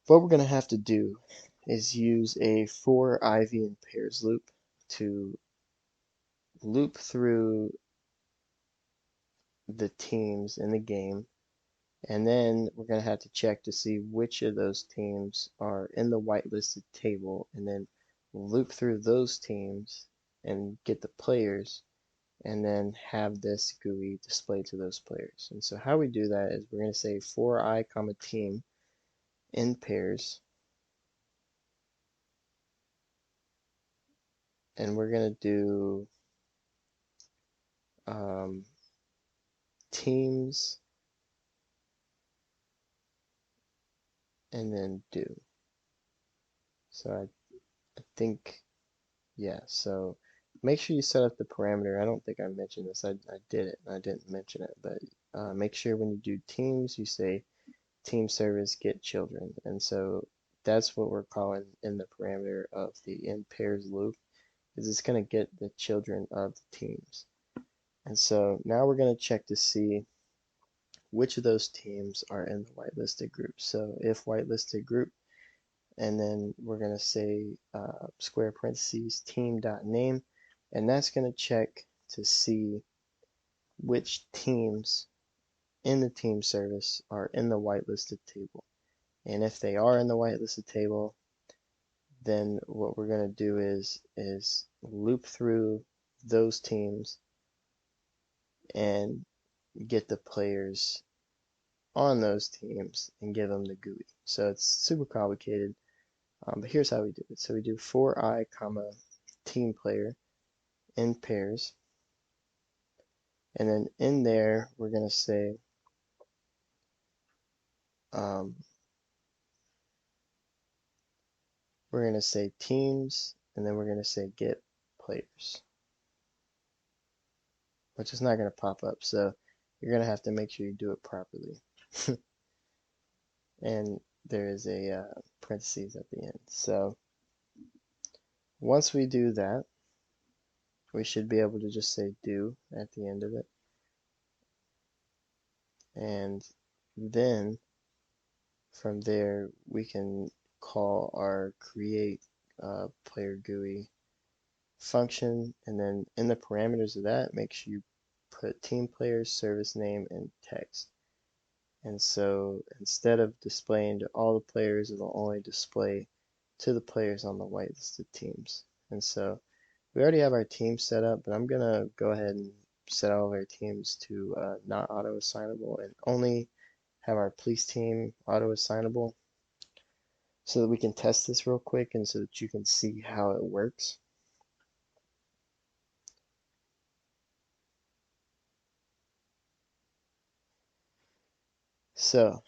what we're going to have to do is use a for ivy and pairs loop to loop through the teams in the game, and then we're going to have to check to see which of those teams are in the whitelisted table, and then loop through those teams and get the players, and then have this GUI displayed to those players. And so how we do that is we're going to say for I comma team in pairs, and we're going to do teams and then do. So I think, yeah, so make sure you set up the parameter. I don't think I mentioned this. I did it, and I didn't mention it, but make sure when you do teams, you say team service get children. And so that's what we're calling in the parameter of the in pairs loop, is it's going to get the children of the teams. And so now we're going to check to see which of those teams are in the whitelisted group. So if whitelisted group, and then we're going to say square parentheses team.name, and that's going to check to see which teams in the team service are in the whitelisted table. And if they are in the whitelisted table, then what we're going to do is loop through those teams and get the players on those teams and give them the GUI. So it's super complicated, but here's how we do it. So we do for I comma team player in pairs, and then in there we're going to say um, teams, and then we're going to say get players, which is not going to pop up. So you're going to have to make sure you do it properly. And there is a parentheses at the end. So once we do that, we should be able to just say do at the end of it. And then from there, we can call our create player GUI function, and then in the parameters of that, make sure you put team players, service name, and text. And so instead of displaying to all the players, it'll only display to the players on the whitelisted teams. And so we already have our team set up, but I'm gonna go ahead and set all of our teams to not auto assignable and only have our police team auto assignable, so that we can test this real quick and so that you can see how it works. So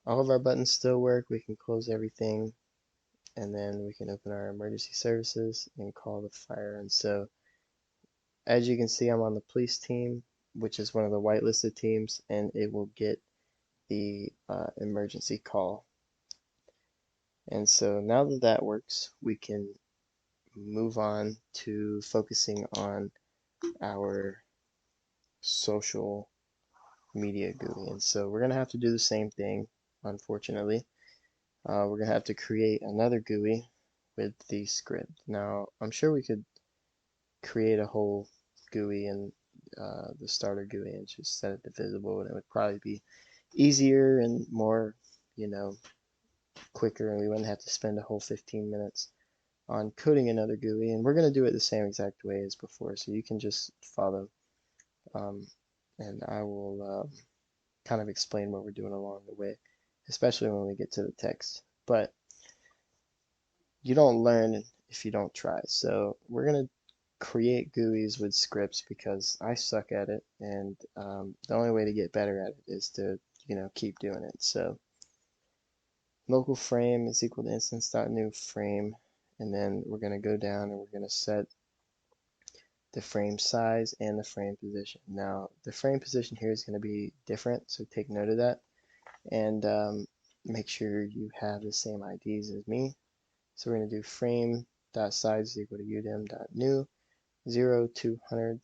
all of our buttons still work. We can close everything, and then we can open our emergency services and call the fire. And so as you can see, I'm on the police team, which is one of the whitelisted teams, and it will get the emergency call. And so now that that works, we can move on to focusing on our social media GUI. And so we're going to have to do the same thing, unfortunately. We're going to have to create another GUI with the script. Now, I'm sure we could create a whole GUI in the starter GUI and just set it to visible, and it would probably be easier and more, quicker, and we wouldn't have to spend a whole 15 minutes on coding another GUI. And we're going to do it the same exact way as before, so you can just follow, and I will kind of explain what we're doing along the way. especially when we get to the text. But you don't learn if you don't try. So we're going to create GUIs with scripts because I suck at it, and the only way to get better at it is to, keep doing it. So local frame is equal to instance.new frame, and then we're going to go down and we're going to set the frame size and the frame position. Now, the frame position here is going to be different, so take note of that, and make sure you have the same IDs as me. So we're going to do frame.size is equal to udem.new, 0, 200,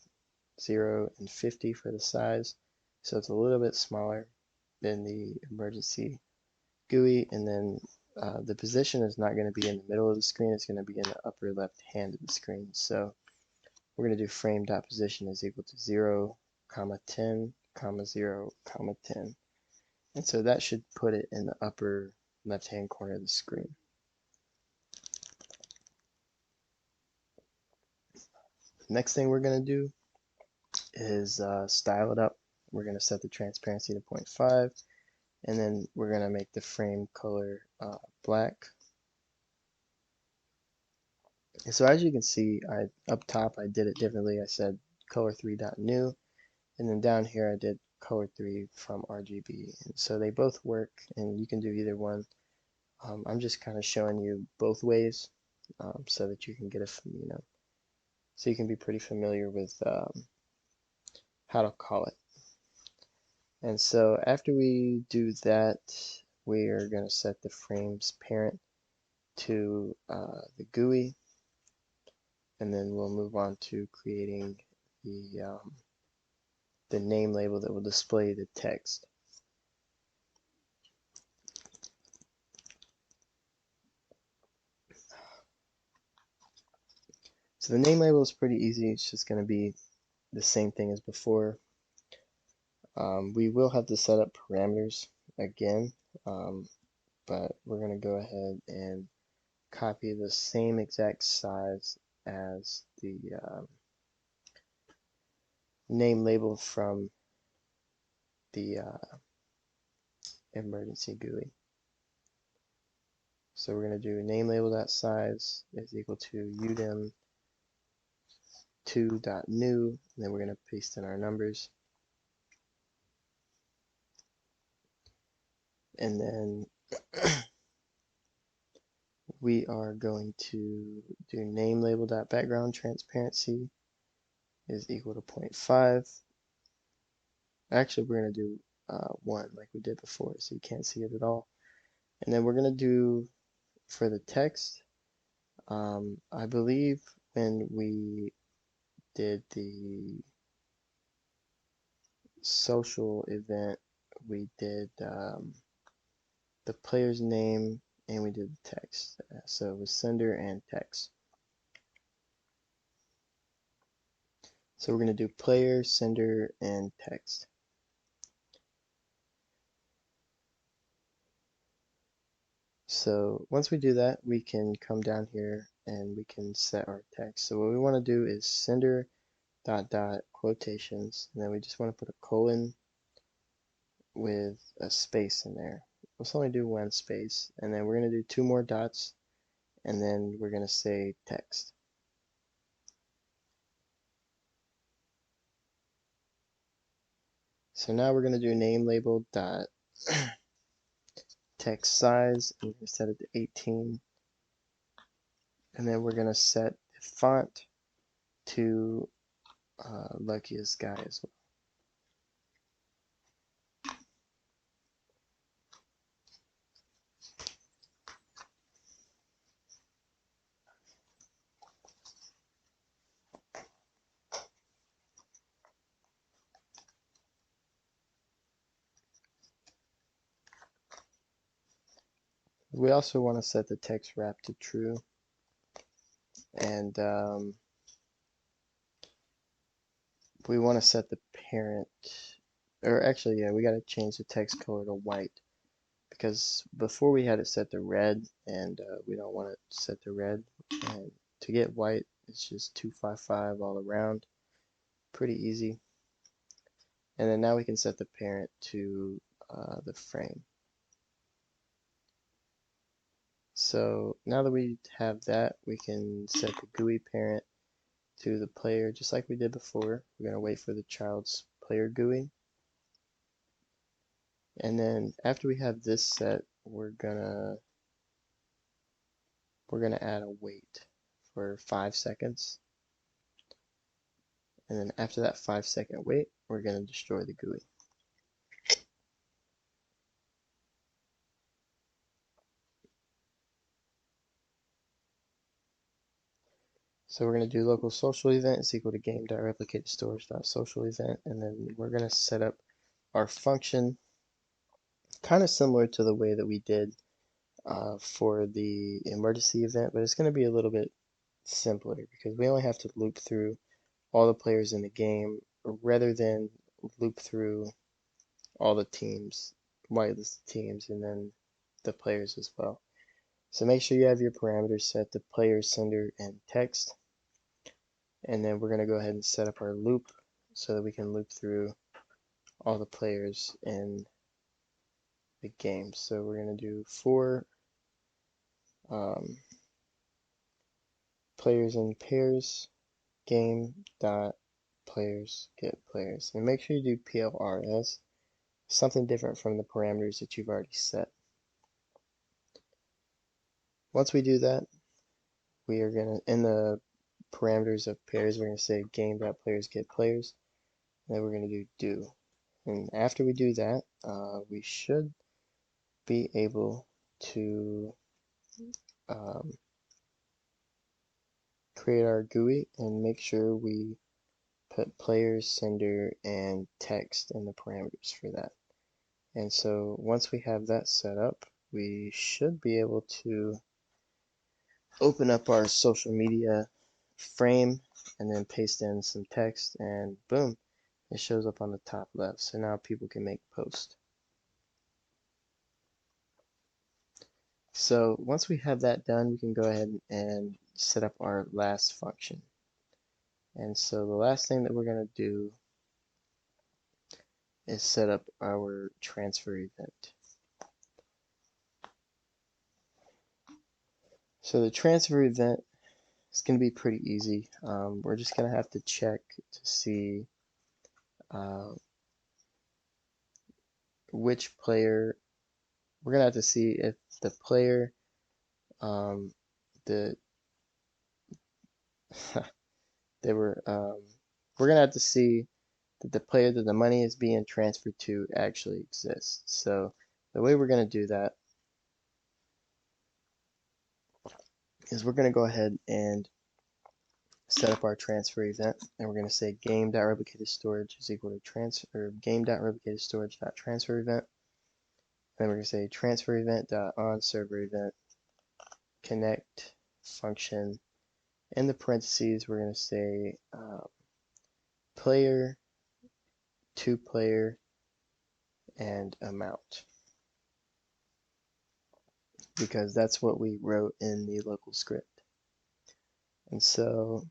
0, and 50 for the size. So it's a little bit smaller than the emergency GUI, and then the position is not going to be in the middle of the screen, it's going to be in the upper left hand of the screen. So we're going to do frame.position is equal to 0, 10, 0, 10. And so that should put it in the upper left hand corner of the screen. Next thing we're going to do is style it up. We're going to set the transparency to 0.5, and then we're going to make the frame color black. And so as you can see, up top I did it differently. I said color3.new, and then down here I did color3 from RGB. And so they both work, and you can do either one. I'm just kind of showing you both ways so that you can get so you can be pretty familiar with how to call it. And so after we do that, we are going to set the frames parent to the GUI, and then we'll move on to creating the name label that will display the text. So the name label is pretty easy. It's just going to be the same thing as before. We will have to set up parameters again, but we're going to go ahead and copy the same exact size as the name label from the emergency GUI. So we're going to do name label.size is equal to udem2.new, and then we're going to paste in our numbers. And then we are going to do name label.background transparency is equal to 0.5. Actually, we're going to do 1 like we did before, so you can't see it at all. And then we're going to do, for the text, I believe when we did the social event, we did the player's name and we did the text. So it was sender and text. So we're going to do player, sender, and text. So once we do that, we can come down here and we can set our text. So what we want to do is sender ... quotations, and then we just want to put a colon with a space in there. Let's only do 1 space, and then we're going to do 2 more dots, and then we're going to say text. So now we're going to do name label dot text size, and we're going to set it to 18, and then we're going to set the font to luckiest guy as well. We also want to set the text wrap to true, and we want to set the parent, or actually, yeah, we got to change the text color to white, because before we had it set to red, and we don't want it set to red. And to get white, it's just 255 all around. Pretty easy. And then now we can set the parent to the frame. So now that we have that, we can set the GUI parent to the player just like we did before. We're going to wait for the child's player GUI. And then after we have this set, we're gonna add a wait for 5 seconds. And then after that 5-second wait, we're gonna destroy the GUI. So we're going to do local social event is equal to game.replicatedStorage.social event, and then we're going to set up our function kind of similar to the way that we did for the emergency event, but it's going to be a little bit simpler because we only have to loop through all the players in the game rather than loop through all the teams, whitelist teams, and then the players as well. So make sure you have your parameters set to player, sender, and text. And then we're going to go ahead and set up our loop so that we can loop through all the players in the game. So we're going to do for players in pairs game dot players get players, and make sure you do PLRS, something different from the parameters that you've already set. Once we do that, we are going to, in the parameters of pairs, we're going to say game dot players get players, and then we're going to do. And after we do that, we should be able to create our GUI and make sure we put players, sender, and text in the parameters for that. And so once we have that set up, we should be able to open up our social media frame and then paste in some text, and boom, it shows up on the top left. So now people can make posts. So once we have that done, we can go ahead and set up our last function. And so the last thing that we're going to do is set up our transfer event. So the transfer event is going to be pretty easy. We're just going to have to check to see which player. We're going to have to see if the player, the they were. We're going to have to see that the player that the money is being transferred to actually exists. So the way we're going to do that is we're going to go ahead and set up our transfer event, and we're going to say game.replicatedStorage is equal to transfer game.replicatedStorage.transfer event. Then we're going to say transfer event.onServer event connect function. In the parentheses, we're going to say player, to player, and amount, because that's what we wrote in the local script. And so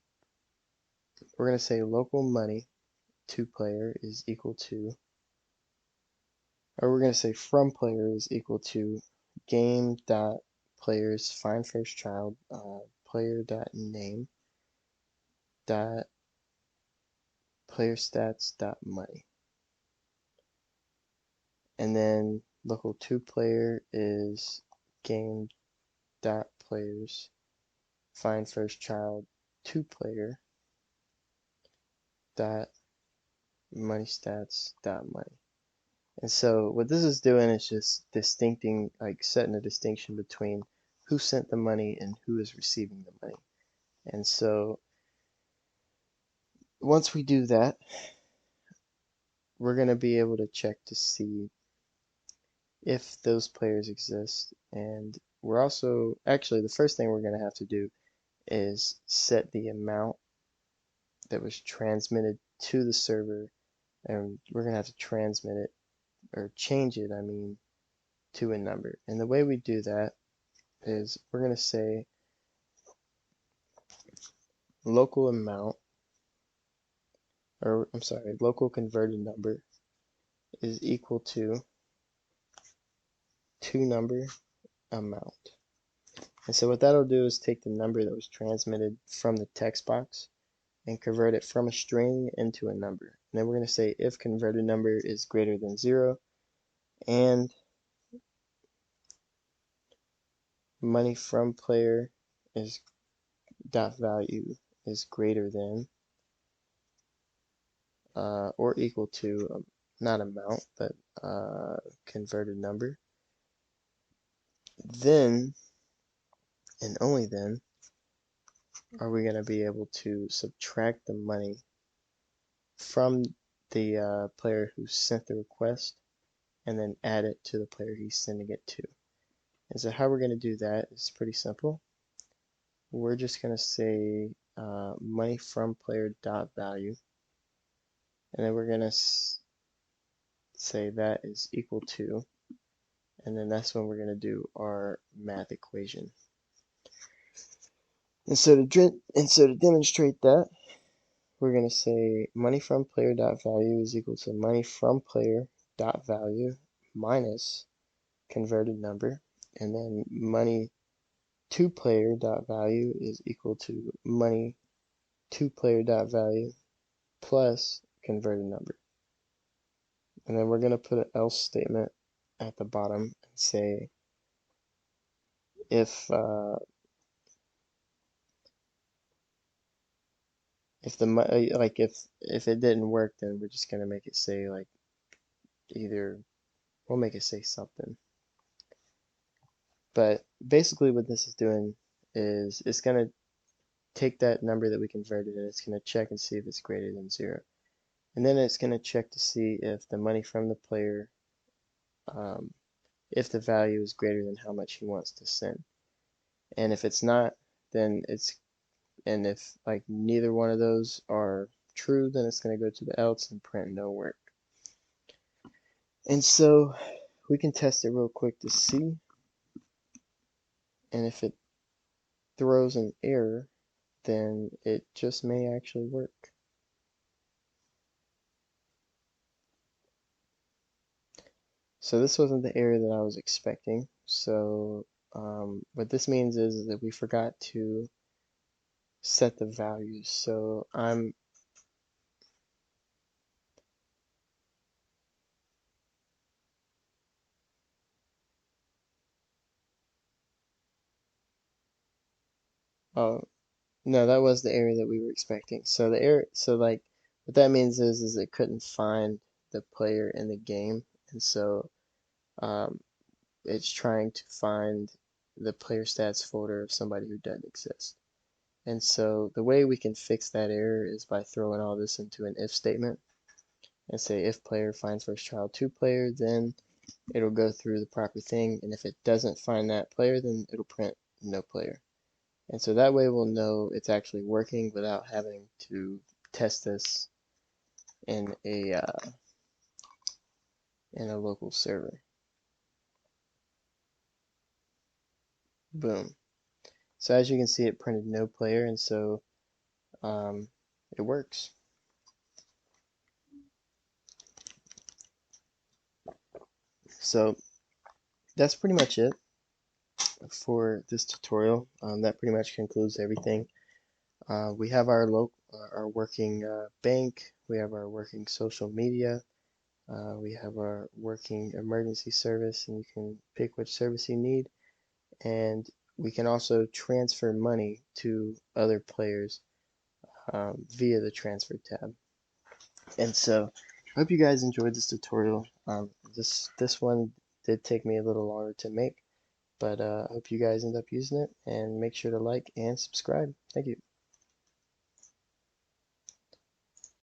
we're going to say local money to player is equal to, or we're going to say from player is equal to game dot players find first child player dot name dot player stats dot money, and then local to player is game dot players find first child to player dot money stats dot money. And so what this is doing is just distincting, like setting a distinction between who sent the money and who is receiving the money. And so once we do that, we're going to be able to check to see if those players exist. And we're also, actually, the first thing we're going to have to do is set the amount that was transmitted to the server, and we're going to have to transmit it, or change it, I mean, to a number. And the way we do that is we're going to say local amount, or I'm sorry, local converted number is equal to number amount. And so what that'll do is take the number that was transmitted from the text box and convert it from a string into a number. And then we're going to say if converted number is greater than 0 and money from player is dot value is greater than or equal to not amount but converted number, then and only then are we going to be able to subtract the money from the player who sent the request and then add it to the player he's sending it to. And so how we're going to do that is pretty simple. We're just going to say money from player dot value, and then we're going to say that is equal to, and then that's when we're going to do our math equation. And so to demonstrate that, we're going to say money from player dot value is equal to money from player dot value minus converted number, and then money to player dot value is equal to money to player dot value plus converted number. And then we're going to put an else statement at the bottom and say if the like if it didn't work, then we're just going to make it say like either we'll make it say something. But basically what this is doing is it's going to take that number that we converted and it's going to check and see if it's greater than 0. And then it's going to check to see if the money from the player, if the value is greater than how much he wants to send. And if it's not, then and if like neither one of those are true, then it's going to go to the else and print no work. And so we can test it real quick to see. And if it throws an error, then it just may actually work. So this wasn't the error that I was expecting. So what this means is that we forgot to set the values. So oh no, that was the error that we were expecting. So the error, so like what that means is it couldn't find the player in the game, and so um, it's trying to find the player stats folder of somebody who doesn't exist. And so the way we can fix that error is by throwing all this into an if statement and say if player finds first child 2 player, then it'll go through the proper thing, and if it doesn't find that player, then it'll print no player. And so that way we'll know it's actually working without having to test this in a local server. Boom. So as you can see, it printed no player, and so it works. So that's pretty much it for this tutorial. That pretty much concludes everything. We have our working bank. We have our working social media. We have our working emergency service, and you can pick which service you need. And we can also transfer money to other players via the transfer tab. And so I hope you guys enjoyed this tutorial. This one did take me a little longer to make, but I hope you guys end up using it, and make sure to like and subscribe. Thank you.